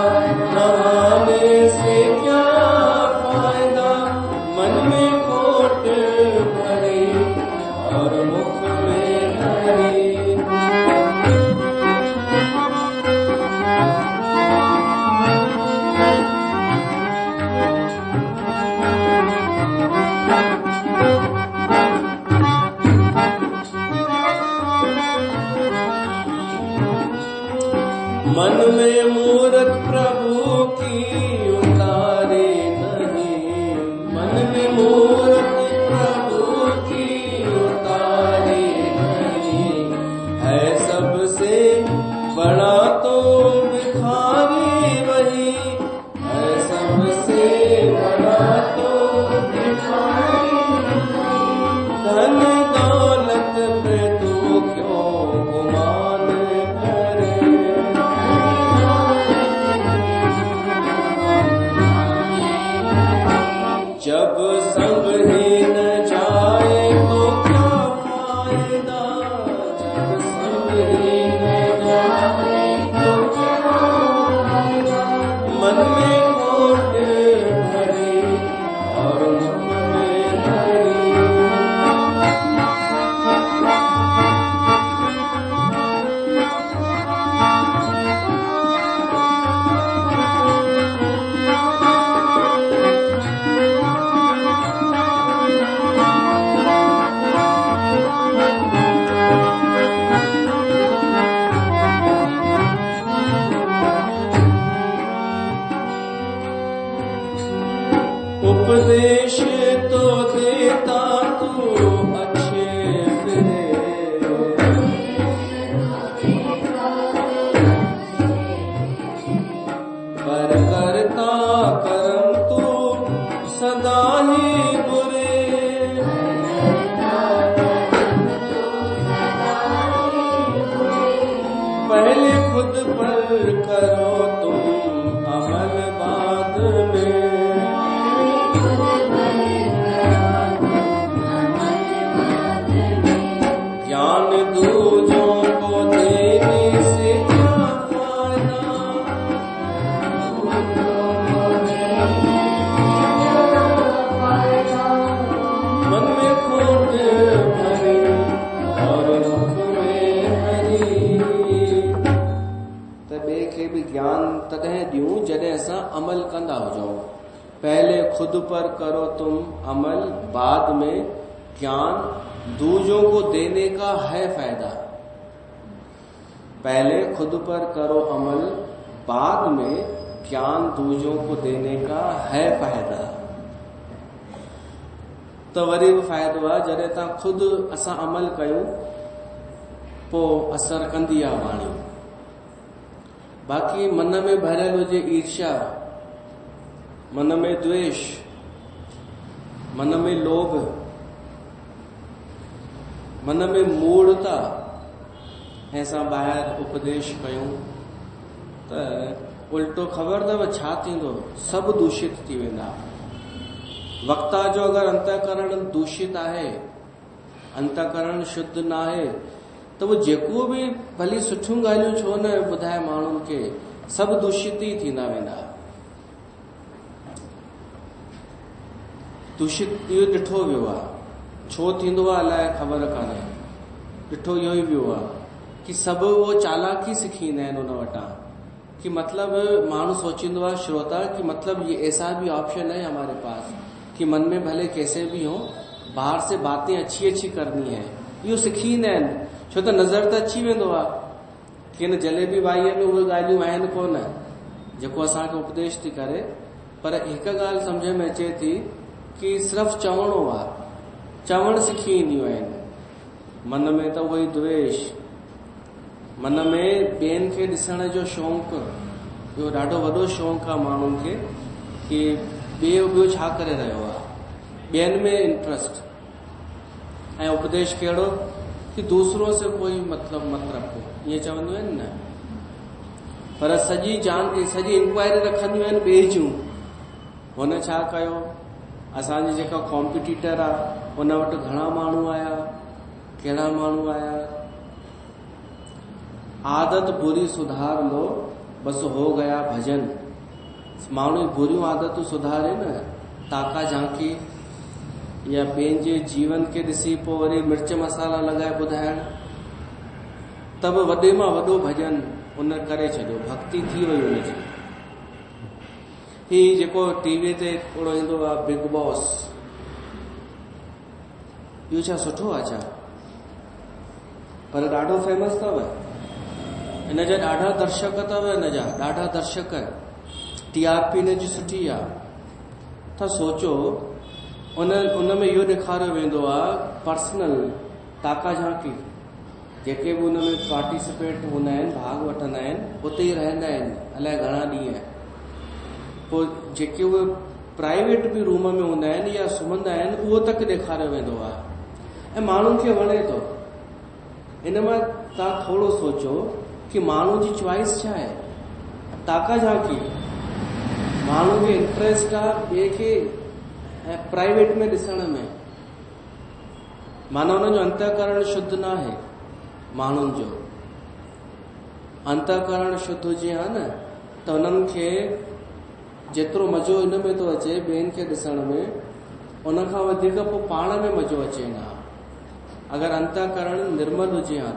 A: नहाने से क्या फायदा, मन में खोट भरी और मुख में हरी। मन में मूरत प्रभु की उतारे नहीं, मन में मूरत प्रभु की उतारे नहीं, है सबसे बड़ा तो भिखारी वही, है सबसे बड़ा तो भिखारी वही, धन दौलत पे तू क्यों गुमान करे, जब संग ही न जाए तो क्या फायदा, जब संग ही न जाए तो क्या फायदा, मन में खोट भरी और मुख में हरी। उपदेश तो देता तू अच्छे फिरे, पर करता कर्म तू सदा ही बुरे, पहले खुद पर करो तुम अमल बाद में, ज्ञान दूजों को देने से क्या फायदा, मन में खोट भरी और मुख में हरी, त ॿिए खे बि ज्ञान तॾहिं ॾियूं जॾहिं असां अमल कंदा हुजूं, पहले खुद पर करो तुम अमल बाद में ज्ञान दूजों को देने का है फायदा, पहले खुद पर करो अमल बाद में ज्ञान दूजों को देने का है फायदा, तो वरी बि फ़ाइदो आहे जॾहिं तव्हां खुद असां अमल कयूं पोइ असर कंदी आहे वाणी, बाक़ी मन में भरियल हुजे ईर्ष्या, मन में द्वेष, मन में लोभ, मन में मूढ़ता, ऐं असां ॿाहिरि उपदेश कयूं त उल्टो ख़बर अथव छा थींदो, सभु दूषित थी वेंदा। वक्ता जो अगरि अंतःकरण दूषित आहे, अंतःकरण शुद्ध न आहे, त उहो जेको बि भली सुठियूं ॻाल्हियूं छो न ॿुधाए माण्हुनि खे, सभु दूषित ई थींदा वेंदा। दूषित इहो ॾिठो वियो आहे। छो थींदो आहे अलाए ख़बर कान्हे। ॾिठो इहो ई वियो आहे कि सभु उहो चालाकी सिखी ईंदा आहिनि उन वटां, कि मतलब माण्हू सोचींदो आहे श्रोता कि मतलब ये ऐसा भी ऑप्शन है हमारे पास कि मन में भले कैसे भी हो, बाहर से बातें अच्छी अच्छी करनी है। इहो सिखी ईंदा आहिनि, छो त नज़र त अची वेंदो आहे कि हिन जलेबी बाईअ में उहे ॻाल्हियूं आहिनि कोन जेको असांखे उपदेश थी करे। पर हिकु ॻाल्हि सम्झ में अचे थी कि सिर्फ़ु चवणो आहे, चवण सिखी ईंदियूं आहिनि। मन में त उहो ई द्वेष, मन में ॿियनि खे ॾिसण जो शौक़ु, इहो ॾाढो वॾो शौक़ु आहे माण्हुनि खे कि ॿियो छा करे रहियो आहे, ॿियनि में इंट्रस्ट। ऐं उपदेश कहिड़ो कि दूसरों से कोई मतलब मत रखो, ईअं चवंदियूं आहिनि न। पर सॼी इंक्वायरी रखंदियूं आहिनि ॿिए जूं। हुन छा कयो, असांजी जेका कॉम्पिटिटर आहे हुन वटि घणा माण्हू आया, कहिड़ा माण्हू आया। आदत बुरी सुधार लो बस हो गया भजन। माण्हू बुरियूं आदतूं सुधारे न, ताका झांकी या पंहिंजे जीवन खे ॾिसी पोइ वरी मिर्च मसाला लॻाए ॿुधाइण, तब वॾे मां वॾो भजन उन करे छॾियो, भक्ति थी वई हुनजी। ही जेको टीवी ते थोरो ईंदो आहे बिग बॉस, इहो छा सुठो आहे छा? पर ॾाढो फेमस अथव, हिन जा ॾाढा दर्शक अथव, हिन जा ॾाढा दर्शक, TRP हिन जी सुठी आहे। त सोचो उन में इहो ॾेखारियो वेंदो आहे पर्सनल ताका झांकी। जेके बि उन में पार्टिसिपेट हूंदा आहिनि, भाग वठंदा आहिनि, उते ई रहंदा आहिनि अलाए घणा ॾींहं। पोइ जेके उहे प्राइवेट बि रूम में हूंदा आहिनि या सुम्हंदा आहिनि, उहो तक ॾेखारियो वेंदो आहे। ऐं माण्हुनि खे वणे थो। इन मां तव्हां थोरो सोचो कि माण्हू जी चॉइस छा आहे, ताका झांकी। माण्हू खे इंट्रस्ट आहे ॿिए खे प्राइवेट में ॾिसण में, माना हुनजो अंतःकरण शुद्ध न आहे। माण्हुनि जो अंतःकरण शुद्ध हुजे हा न, त हुननि खे जेतिरो मज़ो हिन में थो अचे ॿियनि खे ॾिसण में, उन खां वधीक पोइ पाण में मज़ो अचे न। अगरि अंतःकरण निर्मल हुजे हा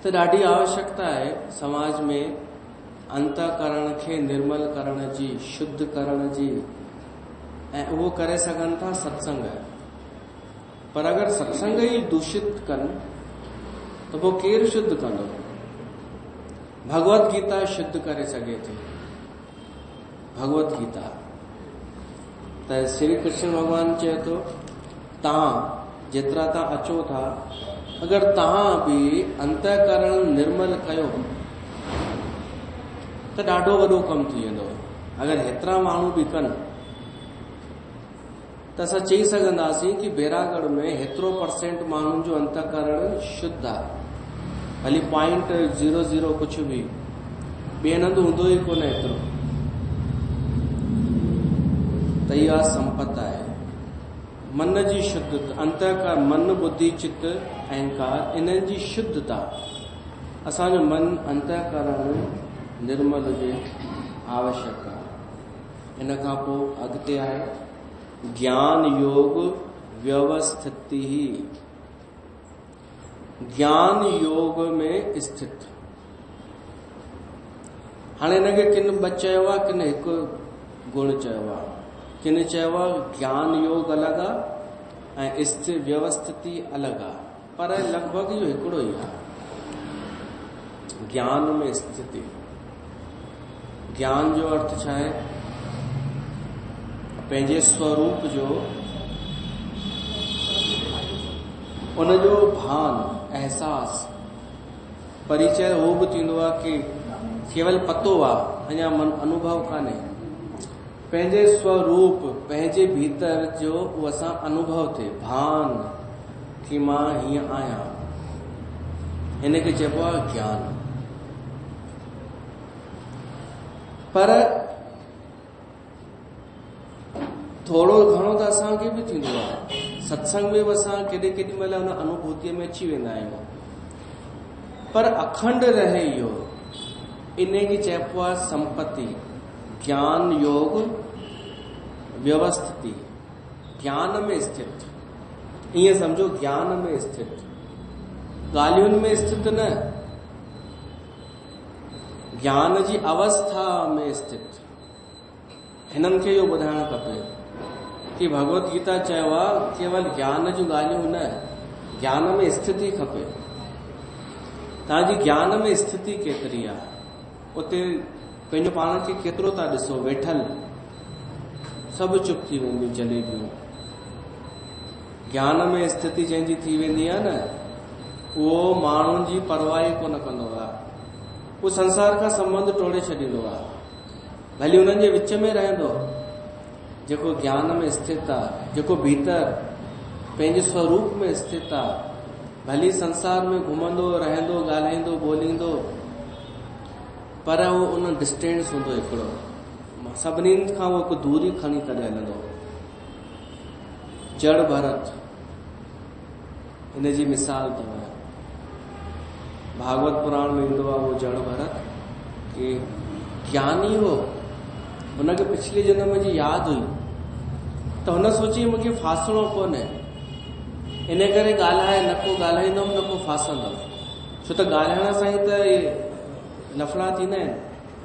A: त ॾाढी आवश्यकता आहे समाज में अंतःकरण खे निर्मल करण जी, शुद्ध करण जी। ऐं उहो करे सघनि था सत्संग। पर अगरि सत्संग ई दूषित कनि त पोइ केरु शुद्ध कंदो? भगवत गीता शुद्ध करे सघे थी। भगवत गीता त श्री कृष्ण भगवान चए थो, तव्हां जेतिरा तव्हां अचो था, अगरि तव्हां बि अंतःकरण निर्मल कयो त ॾाढो वॾो कमु थी वेंदो। अगरि हेतिरा माण्हू बि कनि त असां चई सघंदासीं कि बैरागढ़ में हेतिरो % माण्हुनि जो अंतःकरण शुद्ध आहे। भली 0.00 कुझु बि, ॿिए हंधि हूंदो ई कोन एतिरो। त इहा संपत आहे मन जी शुद्धता, अंतःकरण, मन बुद्धि चित्त अहंकार, इन्हनि जी शुद्धता। असांजो मन अंतःकरण निर्मल हुजे, आवश्यक आहे। इन खां पोइ अॻिते आहे ज्ञान योग व्यवस्थिति। ज्ञान योग में स्थित। हाणे हिनखे किन ॿ चयो आहे, किन हिकु गुण चयो आहे। किन चयो आहे ज्ञान योग अलॻि आहे ऐं स्थित व्यवस्थिति अलॻि आहे, पर लॻभॻि इहो हिकिड़ो ई आहे। ज्ञान में स्थिति, ज्ञान जो अर्थ छा आहे? पंहिंजे स्वरूप जो उनजो भान, एहसास, परिचय उहो बि थींदो आहे कि केवल पतो आहे, अञा मन अनुभव कान्हे। पंहिंजे स्वरूप, पंहिंजे भीतर जो उहो असां अनुभव थिए, भान कि मां हीअं आहियां, हिनखे चइबो आहे ज्ञान। पर थोरो घणो त असांखे बि थींदो आहे, सत्संग में बि असां केॾी केॾी महिल हुन अनुभूतिअ में अची वेंदा आहियूं। पर अखंड रहे इहो, इन खे चइबो आहे संपत्ति। ज्ञान योग व्यवस्थिति, ज्ञान में स्थित, ईअं समझो ज्ञान में स्थित, ॻाल्हियुनि में स्थित न, ज्ञान जी अवस्था में स्थित। हिननि खे इहो ॿुधाइणु खपे कि भगवत गीता चयो आहे केवल ज्ञान जूं ॻाल्हियूं न, ज्ञान में स्थिति खपे। तव्हांजी ज्ञान में स्थिति केतिरी आहे, उते पंहिंजो पाण खे केतिरो था ॾिसो वेठल, सभु चुप थी वेंदियूं जलेबियूं। ज्ञान में स्थिति जंहिंजी थी वेंदी आहे न, उहो माण्हुनि जी परवाह कोन कंदो आहे, उहो संसार खां संबंध टोड़े छॾींदो आहे, भली हुननि जे विच में रहंदो। जेको ज्ञान में स्थित आहे, जेको भीतर पंहिंजे स्वरूप में स्थित आहे, भली संसार में घुमंदो रहंदो, ॻाल्हाईंदो ॿोलींदो, पर उहो उन डिस्टेंस हूंदो हिकिड़ो, सभिनीनि खां उहो हिकु दूरी खणी करे हलंदो। जड़ भरत हिन जी मिसाल अथव, भागवत पुराण में ईंदो आहे उहो जड़ भरत कि ज्ञानी हो, हुनखे पिछले जन्म जी यादि हुई, त हुन सोची मूंखे फासणो कोन्हे, इन करे ॻाल्हाए, न को ॻाल्हाईंदुमि न को फासंदुमि। छो त ॻाल्हाइण सां ई त नफ़ड़ा थींदा आहिनि,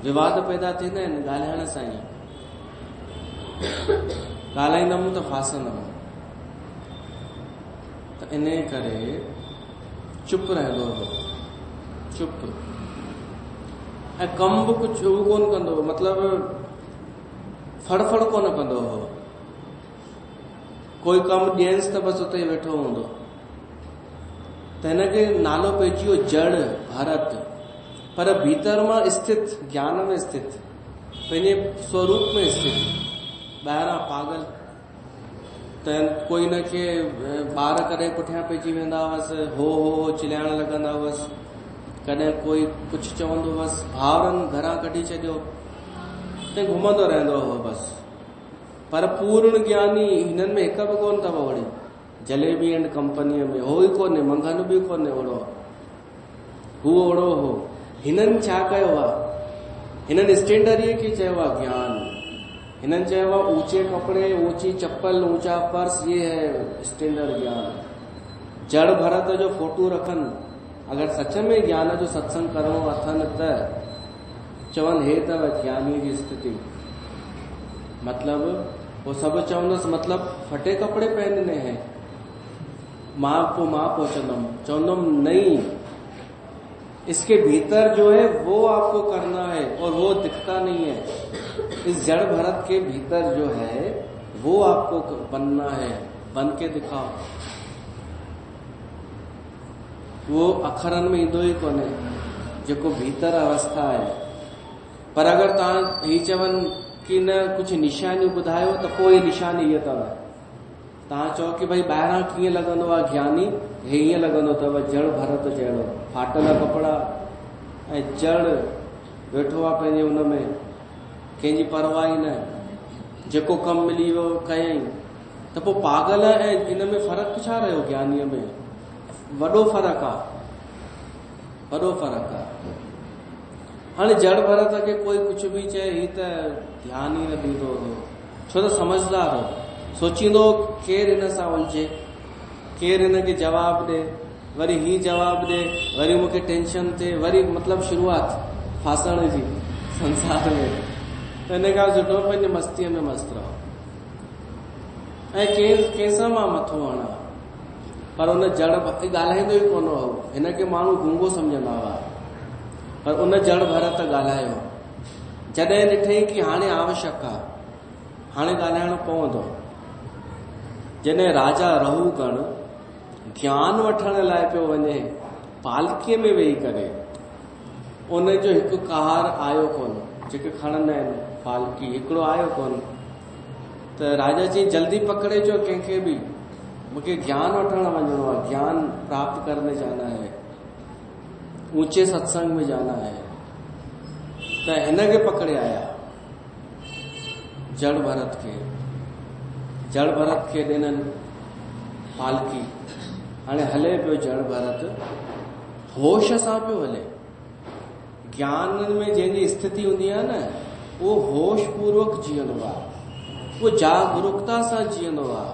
A: विवाद पैदा थींदा आहिनि ॻाल्हाइण सां ई। ॻाल्हाईंदुमि त फासंदुमि, त इन करे चुप रहंदो हो, चुप। ऐं कम बि कुझु उहो कोन कंदो हो, मतिलबु फड़फड़ कोन कंदो हो। कोई कमु ॾियनिसि त बसि उते वेठो हूंदो। त हिनखे नालो पइजी वियो जड़ भरत, पर भीतर मां स्थित, ज्ञान में स्थित, पंहिंजे स्वरूप में स्थित, ॿाहिरां पागल। त कोई हिनखे ॿार करे पुठियां पइजी वेंदा हुअसि, हो चिलाइण लॻंदा हुअसि, कॾहिं कोई कुझु चवंदो हुअसि, भाउरनि घरां कढी छॾियो, त घुमंदो रहंदो हो बसि। पर पूर्ण ज्ञानी हिननि में हिकु बि कोन अथव, वरी जलेबी एंड कंपनीअ में हो ई कोन्हे, मंगन बि कोन्हे ओड़ो, हू ओड़ो हो। हिननि छा कयो आहे, हिननि स्टैंडर्डीअ खे चयो आहे ज्ञान। हिननि चयो आहे ऊंचे कपिड़े, ऊंची चप्पल, ऊंचा पर्स, ये है स्टैंडर्ड ज्ञान। जड़ भरत जो फोटो रखनि, अगरि सच में ज्ञान जो सत्संग करणो अथनि त चवनि हे अथव ज्ञानी जी स्थिति। मतलब वो सब चवंदुसि, मतलब फटे कपड़े पहनने हैं, मां चवंदुमि नहीं, इसके भीतर जो है वो आपको करना है और वो दिखता नहीं है। इस जड़ भरत के भीतर जो है वो आपको बनना है, बन के दिखाओ। वो अखरनि में ईंदो ई कोन्हे जेको भीतर अवस्था आहे। पर अगरि तव्हां ही चवनि कि न कुझु निशानियूं ॿुधायो त पोइ निशानी इहा अथव। तव्हां चओ कि भई ॿाहिरां कीअं लॻंदो आहे ज्ञानी, हे ईअं लॻंदो अथव जड़ भरत जहिड़ो, फाटल कपिड़ा ऐं जड़ वेठो आहे पंहिंजे हुन में, कंहिंजी परवाह ई न, जेको कमु मिली वियो कयईं। त पोइ पागल ऐं इन में फ़र्क़ु छा रहियो? ज्ञानीअ में वॾो फ़र्क़ु आहे, वॾो फ़र्क़ु आहे। हाणे जड़ भरत खे कोई कुझु बि चए, ही त ध्यानु ई न ॾींदो हो, छो त समझदार हो, सोचींदो केरु हिन सां उलझे, केरु हिनखे जवाबु ॾे, वरी ही जवाबु ॾे, वरी मूंखे टेंशन थिए, वरी मतिलबु शुरूआत फासण जी संसार में। त हिन खां सुठो पंहिंजे मस्तीअ में मस्तु रहो ऐं कंहिंसां मां मथो हणां। पर हुन जड़ ॻाल्हाईंदो ई कोन हो, हिनखे माण्हू गूंगो सम्झंदा हुआ, पर उन जड़ भरत ॻाल्हायो। जॾहिं ॾिठई कि हाणे आवश्यक आहे, हाणे ॻाल्हाइणो पवंदो, जॾहिं राजा रहू गण ज्ञान वठण लाइ पियो वञे पालकीअ में वेही करे, उन जो हिकु कार आयो कोन, जेके खणंदा आहिनि पालकी, हिकिड़ो आयो कोन। त राजा चई जल्दी पकड़े चो कंहिंखे बि, मूंखे ज्ञान वठण वञिणो आहे, ज्ञान प्राप्त करने जाना है, ऊंचे सत्संग में जाना है। त हिनखे पकड़े आया जड़ भरत खे, जड़ भरत खे ॾिननि पालकी। हाणे हले पियो जड़ भरत, होश सां पियो हले। ज्ञान में जंहिंजी स्थिति हूंदी आहे न, उहो होश पूर्वक जीअंदो आहे, वो जागरूकता सां जीअंदो आहे,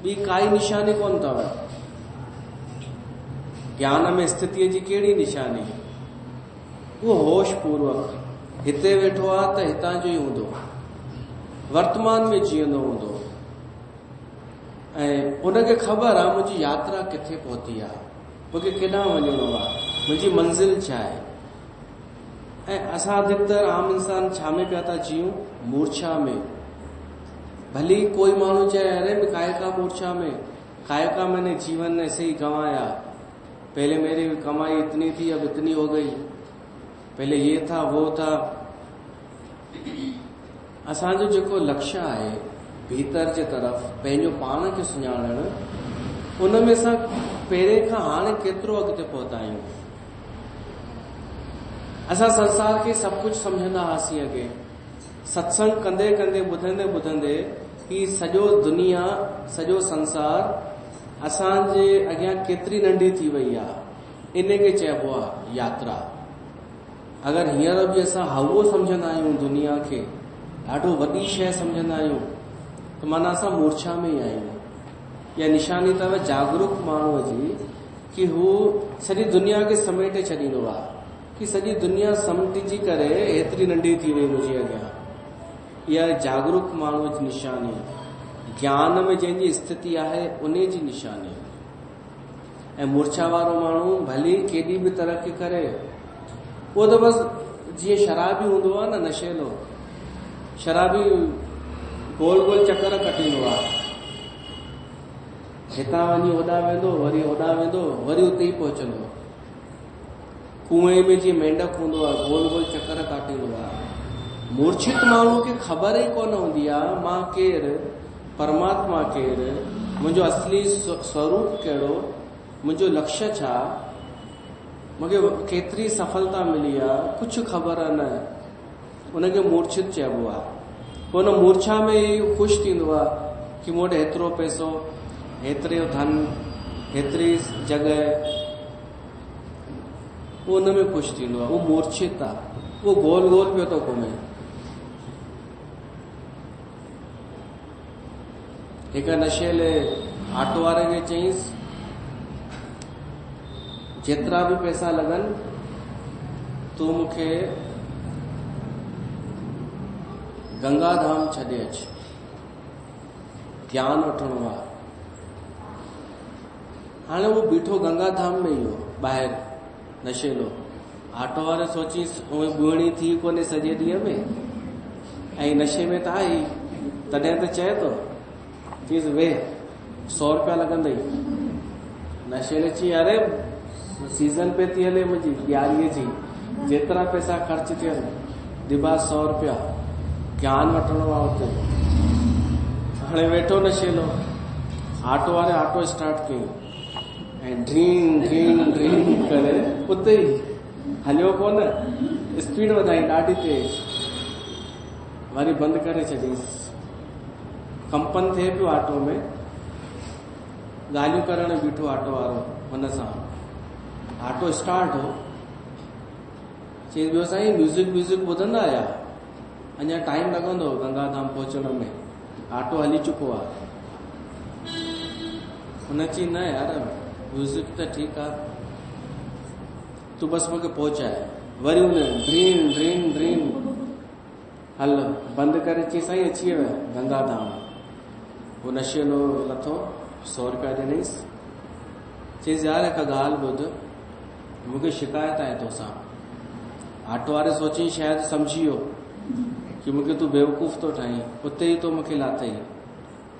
A: ॿी काई निशानी कोन अथव। ज्ञान में स्थितीअ जी कहिड़ी निशानी? वो होश पूर्वक हिते वेठो आहे त हितां जो ई हूंदो, वर्तमान में जीअंदो हूंदो, ऐं उनखे ख़बर आहे मुंहिंजी यात्रा किथे पहुती आहे, मूंखे केॾां वञिणो आहे, मुंहिंजी मंज़िल छा आहे। ऐं असां अधिकतर आम इंसान छा में पिया था जियूं? मूर्छा में। भली कोई माण्हू चए अरे मैं काय का मूर्छा में, काय का मैंने जीवन ऐसे ही गंवाया, पहले मेरी कमाई इतनी थी अब इतनी हो गई, पहले ये था वो था। असांजो जेको लक्ष्य आहे भीतर जे तरफ़ पंहिंजो पाण खे सुञाणण, उन में असां पहिरें खां हाणे केतिरो अॻिते पहुता आहियूं। असां संसार खे सभु कुझु सम्झंदा हुआसीं अॻे, सत्संग कंदे कंदे ॿुधंदे ॿुधंदे ही सॼो दुनिया सॼो संसार असांजे अॻियां केतिरी नंढी थी वई आहे, इन खे चइबो आहे यात्रा। अगरि हींअर बि असां हवो सम्झंदा आहियूं, दुनिया खे ॾाढो वॾी शइ सम्झंदा आहियूं, त माना असां मूर्छा में ई आहियूं। या निशानी अथव जागरूक माण्हूअ जी कि हू सॼी दुनिया खे समेटे छॾींदो आहे, कि सॼी दुनिया समेटिजी करे एतिरी नंढी थी वई मुंहिंजे अॻियां। इहा जागरूक माण्हूअ जी निशानी, ज्ञान में जंहिंजी स्थिति आहे उन जी निशानी। ऐं मूर्छा वारो माण्हू भली केॾी बि तरक़ी करे, उहो त बसि जीअं शराबी हूंदो आहे न, नशेलो शराबी गोल गोल चक्कर कटींदो आहे, हितां वञी होॾां वेंदो, वरी होॾां वेंदो, वरी उते ई पहुचंदो। कुएं में जीअं मेंढक हूंदो आहे, गोल गोल चक्कर काटींदो आहे। मूर्छित माण्हू खे ख़बर ई कोन हूंदी आहे मां केरु, परमात्मा केरु, मुंहिंजो असली स्वरूप कहिड़ो, मुंहिंजो लक्ष्य छा, मूंखे केतिरी सफलता मिली आहे, कुझु ख़बर न। उनखे मूर्छित चइबो आहे। पोइ हुन मूर्छा में ई ख़ुशि थींदो आहे कि मूं वटि हेतिरो पैसो, हेतिरो धन, हेतिरी जॻह, उहो उन में ख़ुशि थींदो आहे। उहो मूर्छित आहे, उहो गोल गोल पियो थो घुमे। हिकु नशेले ऑटो वारे खे चईंसि जेतिरा बि पैसा लॻनि तूं मूंखे गंगा धाम छॾे अच, ध्यानु वठणो आहे। हाणे उहो बीठो गंगा धाम में ई हो ॿाहिरि, नशेलो। ऑटो वारे सोचीसि उहे ॿुहणी थी कोन्हे सॼे ॾींहं में, ऐं नशे में त आई, तॾहिं त चए थो चीज़ वे 100 रुपया लॻंदई। नशेले चई अरे सीज़न पे थी हले मुंहिंजी ॾियारीअ जी, जेतिरा पैसा ख़र्च थियनि दिबा 100 रुपया, ज्ञान वठणो आहे उते। हाणे वेठो नशेलो, ऑटो वारे ऑटो स्टार्ट कयईं ऐं ड्रींग ड्रींग ड्रींग करे उते ई हलियो कोन, स्पीड वधाई ॾाढी तेज, वरी बंदि करे छॾीसि। कंपन थिए पियो ऑटो में, ॻाल्हियूं करण बीठो ऑटो वारो हुन सां। ऑटो स्टार्ट हो, चई ॿियो साईं म्यूज़िक व्यूज़िक ॿुधंदा आया, अञा टाइम लॻंदो गंगा धाम पहुचण में, ऑटो हली चुको आहे। हुन चई न यार म्यूज़िक त ठीकु आहे, तू बसि मूंखे पहुचाए। वरी हुन ड्रीम ड्रीम ड्रीम हल बंदि करे चई साईं अची वियो गंगा धाम। वो नशेलो लथो, 100 रुपया ॾिनईसि। चईसि यार हिकु ॻाल्हि ॿुध, मूंखे शिकायत आहे तोसां। ऑटो वारे सोची शायदि सम्झी वियो कि मूंखे तूं बेवकूफ़ थो ठाहीं, उते ई तो मूंखे लाथई,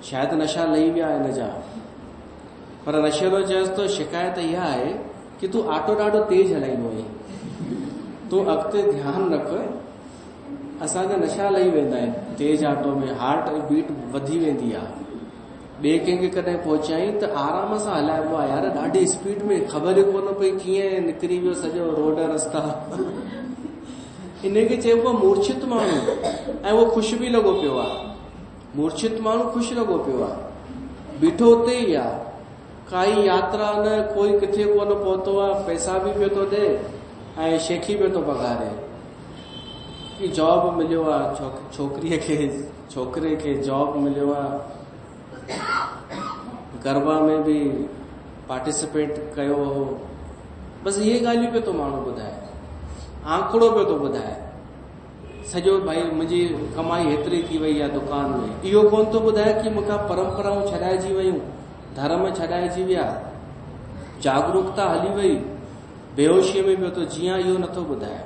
A: शायदि नशा लही विया हिन जा। पर नशेलो चयसि तो शिकायत इहा आहे कि तूं ऑटो ॾाढो तेज हलाईंदो आहीं, तूं अॻिते ध्यानु रख, असांजा नशा लही वेंदा आहिनि तेज ऑटो में, हार्ट बीट वधी वेंदी आहे। ॿिए कंहिंखे कॾहिं पहुचाई त आराम सां हलाइबो आहे यार, ॾाढी स्पीड में, ख़बर ई कोन पई कीअं निकिरी वियो सॼो रोड रस्ता। इनखे चइबो मूर्छित माण्हू, ऐं उहो ख़ुशि बि लॻो पियो आहे। मूर्छित माण्हू ख़ुशि लॻो पियो आहे, बीठो उते ई आहे, काई यात्रा न, कोई किथे कोन पहुतो आहे, पैसा बि पियो थो ॾे ऐं शेखी पियो थो पघारे। कि जॉब मिलियो आहे, छोकिरे खे जॉब मिलियो आहे, गरबा में भी पार्टिसिपेट कयो हो। बसि इहे ॻाल्हियूं पियो थो माण्हू ॿुधाए, आंकड़ो पियो थो ॿुधाए सॼो। भाई मुंहिंजी कमाई हेतिरी थी वई आहे दुकान में, इहो कोन थो ॿुधाए कि मूंखां परंपराऊं छॾाइजी वयूं, धर्म छॾाइजी विया, जागरूकता हली वई, बेहोशीअ में पियो थो जीअं, इहो नथो ॿुधाए।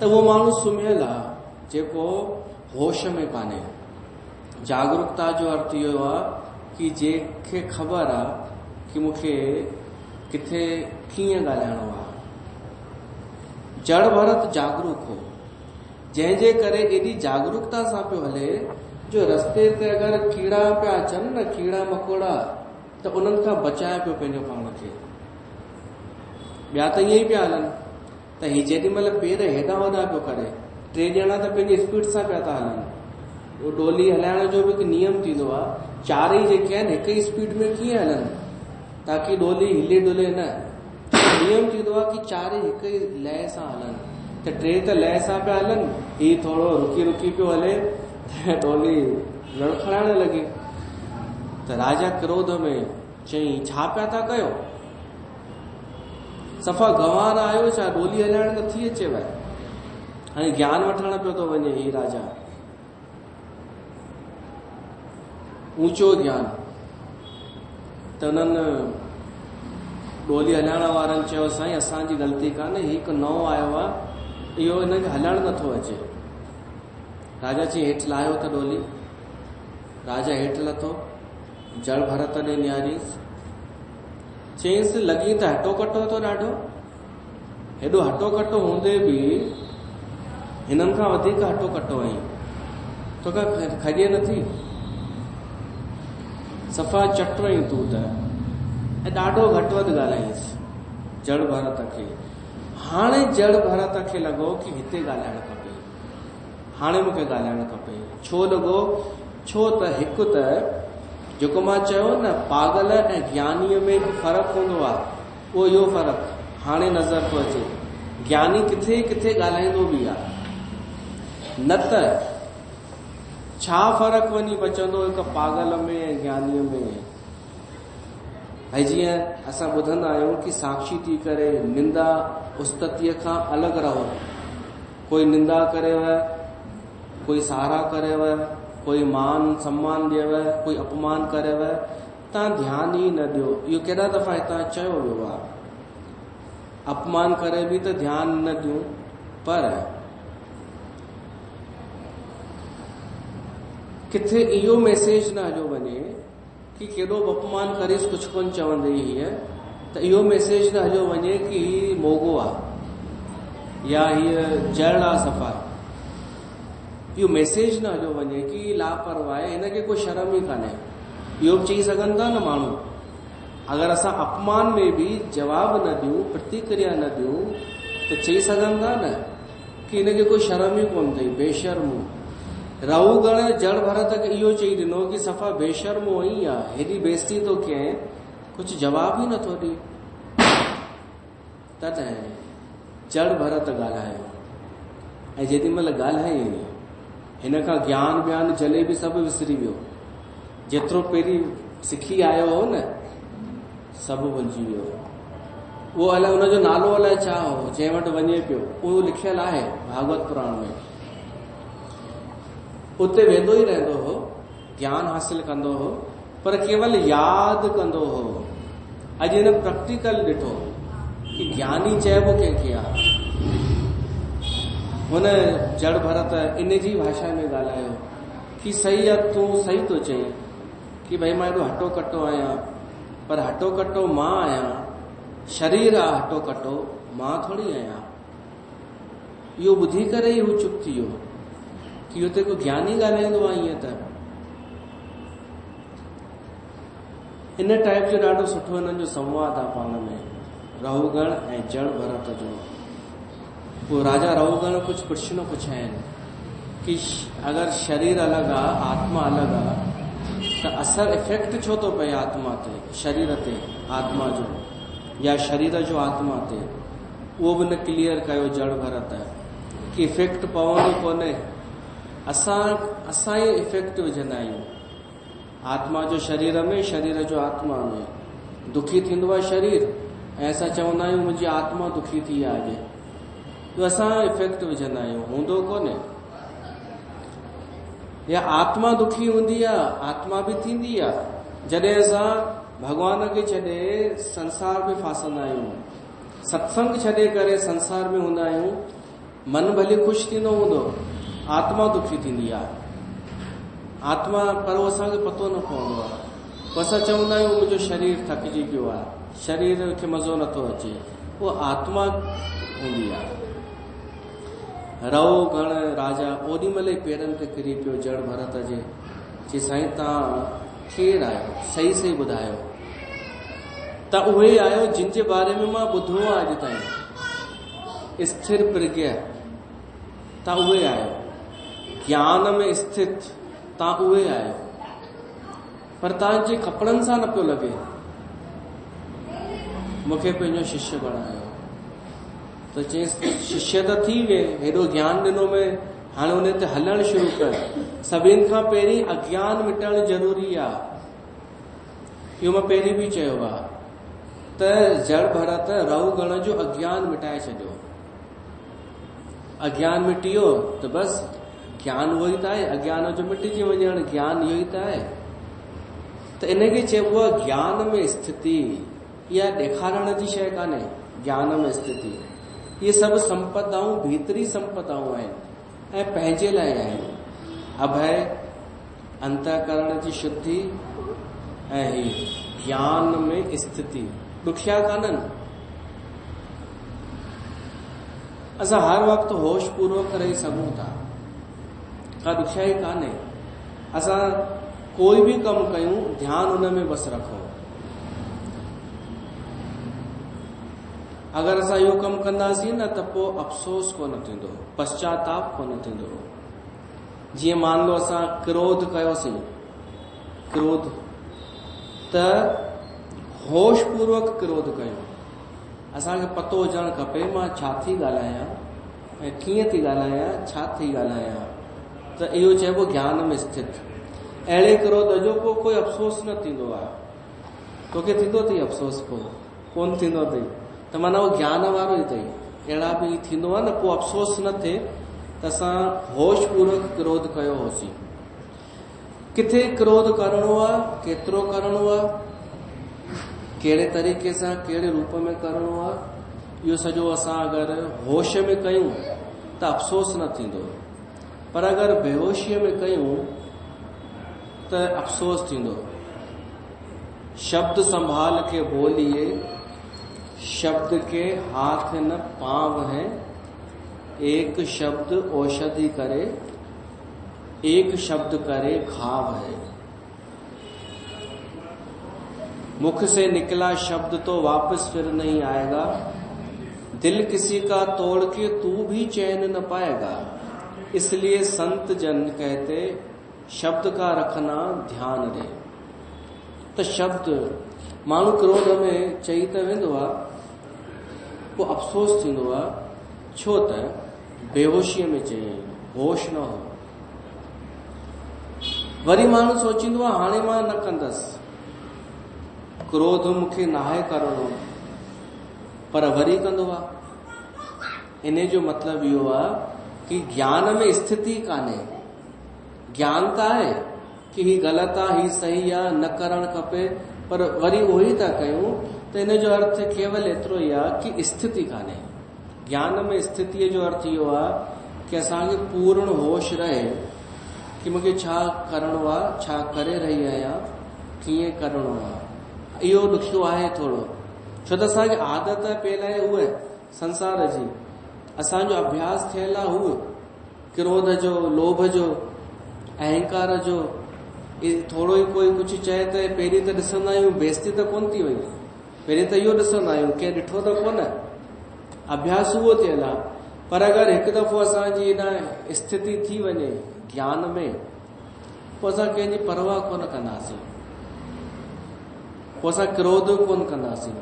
A: त उहो माण्हू सुम्हियल आहे जेको होश में कान्हे। जागरूकता जो अर्थ इहो आहे कि जंहिंखे ख़बर आहे कि मूंखे किथे कीअं ॻाल्हाइणो आहे। जड़ भरत जागरूक हो, जंहिंजे करे एॾी जागरूकता सां पियो हले जो रस्ते ते अगरि कीड़ा पिया अचनि न, कीड़ा मकोड़ा, त उन्हनि खां बचाए पियो पंहिंजो पाण खे। ॿिया त ईअं ई पिया हलनि, त ही जेॾी महिल पेर हेॾा होॾा पियो करे, 3 ॼणा त पंहिंजी स्पीड सां पिया था हलनि। उहो डोली हलाइण जो बि हिकु नियम थींदो आहे, चारई जेके आहिनि हिक ई स्पीड में कीअं हलनि ताकि डोली हिले डुले न। नियम थींदो आहे कि चारई हिक ई लय सां हलनि, त 3 त लय सां पिया हलनि, ही थोरो रुकी रुकी पियो हले, डोली लड़खड़ाइण लॻी। त राजा क्रोध में चई, छा पिया था कयो? सफ़ा गंवार आयो छा? डोली हलाइण नथी अचेव? हाणे ज्ञान वठण पियो थो वञे ही राजा, ऊंचो ज्ञान। त उन्हनि डोली हलाइण वारनि चयो, साईं असांजी ग़लती कान्हे, हिकु नओं आयो आहे, इहो हिनखे हलणु नथो अचे। राजा चई, हेठि लाहियो त डोली। राजा हेठि लथो, जड़ भरत ॾे निहारीस, चईंसि, लॻी त हटो कटो थो ॾाढो। हेॾो हटो कटो हूंदे बि हिननि खां वधीक हटो कटो आहीं, तोखां खॼे नथी, सफ़ा चटो आहीं तूं त। ऐं ॾाढो घटि वधि ॻाल्हाईंसि जड़ भरत खे। हाणे जड़ भरत खे लॻो कि हिते ॻाल्हाइणु खपे, हाणे मूंखे ॻाल्हाइणु खपे। छो लॻो? छो त हिकु त जेको मां चयो न, पागल ऐं ज्ञानीअ में फ़र्क़ु हूंदो आहे, उहो इहो फ़र्क़ु हाणे नज़र थो अचे। ज्ञानी किथे किथे ॻाल्हाईंदो बि आहे, न त छा फ़र्क़ु वञी बचंदो हिकु पागल में ऐं ज्ञानीअ में। भाई जीअं असां ॿुधंदा आहियूं कि साक्षी थी करे निंदा उस्ततीअ खां अलॻि रहो। कोई निंदा करेव, कोई सारा करेव, कोई मान सम्मान ॾियव, कोई अपमान करेव, तव्हां ध्यानु ई न ॾियो। इहो केॾा दफ़ा हितां चयो वियो आहे। अपमान करे बि त ध्यानु न ॾियूं, पर किथे इहो मैसेज न हलियो वञे कि केॾो अपमान करेसि कुझु कोन चवंदे हीअ, त इहो मैसेज न हलियो वञे कि ही मोगो आहे या हीअ जड़ आहे सफ़ा। इहो मैसेज न हलियो वञे कि लापरवाह आहे, हिनखे कोई शर्म ई कान्हे। इहो बि चई सघनि था न माण्हू, अगरि असां अपमान में बि जवाबु न ॾियूं, प्रतिक्रिया न ॾियूं, त चई सघनि था न कि हिनखे कोई शर्म ई कोन अथई, बेशर्मो। रहूगण जड़ भरत खे इहो चई ॾिनो कि सफ़ा बेशर्मो ई आहे, हेॾी बेइज़ती थो कयईं, कुझु जवाब ई नथो ॾे। तॾहिं जड़ भरत ॻाल्हायो, ऐं जेॾी महिल ॻाल्हाई हिन खां ज्ञान व्यान जले बि सभु विसरी वियो। जेतिरो पहिरीं सिखी आयो हो न, सभु भुलिजी वियो। उहो अलाए हुनजो नालो अलाए छा हो, जंहिं वटि वञे पियो, उहो लिखियलु आहे भागवत पुराण में। उते वेंदो ई रहंदो हो, ज्ञान हासिल कंदो हो, पर केवल यादि कंदो हो। अॼु हिन प्रैक्टिकल ॾिठो कि ज्ञानी चइबो कंहिंखे आहे। हुन जड़ भरत इन जी भाषा में ॻाल्हायो कि सही आहे, तूं सही थो चई कि भई मां एॾो हटो कटो आहियां, पर हटो कटो मां आहियां, शरीर आहे हटो कटो, मां थोरी आहियां। इहो ॿुधी करे ई हू चुप थी वियो कि इहो त को ज्ञानी ॻाल्हाईंदो आहे। ईअं त इन टाइप जो ॾाढो सुठो हिननि जो संवाद आहे पाण में, रहूगण ऐं जड़ भरत जो। पोइ राजा रहूगण कुझु प्रश्न पुछिया आहिनि कि अगरि शरीर अलॻि आहे, आत्मा अलॻि आहे, त असर इफेक्ट छो थो पए आत्मा ते, शरीर ते आत्मा जो, या शरीर जो आत्मा ते। उहो बि न क्लियर कयो जड़ भरत इफेक्ट पवंदो कोन्हे, असां ई इफेक्ट विझंदा आहियूं। आत्मा जो शरीर में, शरीर जो आत्मा में। दुखी थींदो आहे शरीर ऐं असां चवंदा आहियूं मुंहिंजी आत्मा दुखी थी आहे अॼु, तो असां इफेक्ट विझंदा आहियूं, हूंदो कोन्हे। या आत्मा दुखी हूंदी आहे, आत्मा बि थींदी आहे जॾहिं असां भगवान खे छॾे संसार में फासंदा आहियूं, सत्संग छॾे करे संसार में हूंदा आहियूं। मन भले ख़ुशि थींदो हूंदो, आत्मा दुखी थींदी आहे। आत्मा पर असांखे पतो न पवंदो आहे। पोइ असां चवंदा आहियूं मुंहिंजो शरीर थकिजी पियो आहे, शरीर खे मज़ो नथो अचे, उहो आत्मा हूंदी आहे। रहो गण राजा ओॾी महिल ई पेरनि ते किरी पियो जड़ भरत जे, चई साईं तव्हां केरु आहियो, सही सही ॿुधायो। त उहे आहियो जिन जे बारे में मां ॿुधो आहे अॼु ताईं, स्थिर प्रज्ञ, तव्हां उहे आहियो। ज्ञान में स्थित, तव्हां उहे आहियो। पर तव्हांजे कपिड़नि सां न पियो लॻे मूंखे पंहिंजो शिष्य बणायो। त चई शिष्य त थी वे, हेॾो ज्ञान ॾिनो में, हाणे उन ते हलणु शुरू कर। सभिनि खां पहिरीं अज्ञान मिटणु ज़रूरी आहे, इहो मां पहिरीं बि चयो आहे। त जड़ भरत रऊ गण जो अज्ञान मिटाए छॾियो। अज्ञान मिटियो त बस ज्ञान उहो ई त आहे, अज्ञान जो मिटिजी वञणु, ज्ञान इहो ई त आहे। त इनखे चइबो आहे ज्ञान में स्थिति। इहा ॾेखारण जी शइ कान्हे, ज्ञान में स्थिति। इहे सभु संपदाऊं भीतरी संपदाऊं आहिनि ऐं पंहिंजे लाइ आहिनि। अभय, अंतःकरण जी शुद्धि ऐं ही ज्ञान में स्थिति ॾुखिया कान्हनि। असां हर वक़्तु होश पूर्वक रही सघूं था, का ॾुखियाई कान्हे। असां कोई भी कमु कयूं, ध्यानु हुन में बसि रखो। अगरि असां इहो कमु कंदासीं न त पोइ अफ़सोस कोन थींदो, पश्चाताप कोन थींदो। जीअं मान लो असां क्रोध कयोसीं, क्रोध त होश पूर्वक क्रोध कयो। असांखे पतो हुजणु खपे मां छा थी ॻाल्हायां ऐं कीअं थी ॻाल्हायां, छा थी ॻाल्हायां। त इहो चइबो ज्ञान में स्थित। अहिड़े क्रोध जो पोइ कोई अफ़सोस न थींदो आहे। तोखे थींदो अथई अफ़सोस, पोइ कोन थींदो अथई, त माना उहो ज्ञान वारो ई अथई। अहिड़ा बि थींदो आहे न, पोइ अफ़सोस न थिए त असां होश पूर्वक क्रोध कयो होसीं। किथे क्रोध करणो आहे, केतिरो करणो आहे, कहिड़े तरीक़े सां, कहिड़े रूप में करणो आहे, इहो सॼो असां अगरि होश में कयूं त अफ़सोस न थींदो। पर अगरि बेहोशीअ में कयूं त अफ़सोस थींदो। शब्द संभाल के बोलिए, शब्द के हाथ न पांव है, एक शब्द औषधि करे, एक शब्द करे घाव है। मुख से निकला शब्द तो वापस फिर नहीं आएगा, दिल किसी का तोड़ के तू भी चैन न पाएगा। इसलिए संत जन कहते शब्द का रखना ध्यान रे। त शब्द माण्हू क्रोध में चई त वेंदो आहे, पोइ अफ़सोस थींदो आहे, छो त बेहोशीअ में चई, होश न हो। वरी माण्हू सोचींदो आहे हाणे मां न कंदसि, क्रोध मूंखे नाहे करणो, पर वरी कंदो आहे। इन जो मतिलबु इहो आहे कि ज्ञान में स्थिति कान्हे। ज्ञान त आहे कि ही ग़लति आहे, ही सही आहे, न करणु खपे, पर वरी उहो ई था कयूं। त इन जो अर्थ केवल एतिरो ई आहे कि स्थिति कान्हे। ज्ञान में स्थितीअ जो अर्थ इहो आहे कि असांखे पूर्ण होश रहे कि मूंखे छा करणो आहे, छा करे रही आहियां, कीअं करणो आहे। इहो ॾुखियो आहे थोरो, छो त असांखे आदत पियल आहे उहे संसार जी, असांजो अभ्यास थियल आहे उहो क्रोध जो, लोभ जो, अहंकार जो। थोरो ई कोई कुझु चए त पहिरीं त ॾिसंदा आहियूं, बेइज़ती त कोन थी वई, पहिरीं त इहो ॾिसंदा आहियूं के ॾिठो त कोन, अभ्यास उहो थियल आहे। पर अगरि हिकु दफ़ो असांजी इन स्थिति थी वञे ज्ञान में, पोइ असां कंहिंजी परवाह कोन कंदासीं, पोइ असां क्रोध कोन कंदासीं।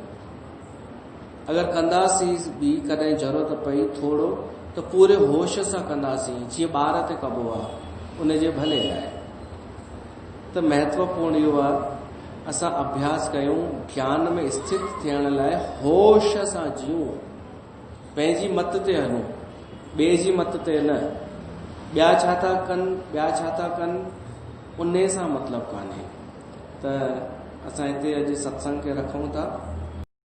A: अगरि कंदासीं बि कॾहिं ज़रूरत पई थोरो, त पूरे होश सां कंदासीं, जीअं ॿार ते कबो आहे, उन जे भले लाइ। त महत्वपूर्ण इहो आहे असां अभ्यास कयूं, ज्ञान में स्थित थियण लाइ होश सां जियूं, पंहिंजी मत ते हलूं, ॿिए जी मत ते न। ॿिया छा था कनि उन सां मतिलबु कान्हे। त असां हिते अॼु सत्संग खे रखूं था।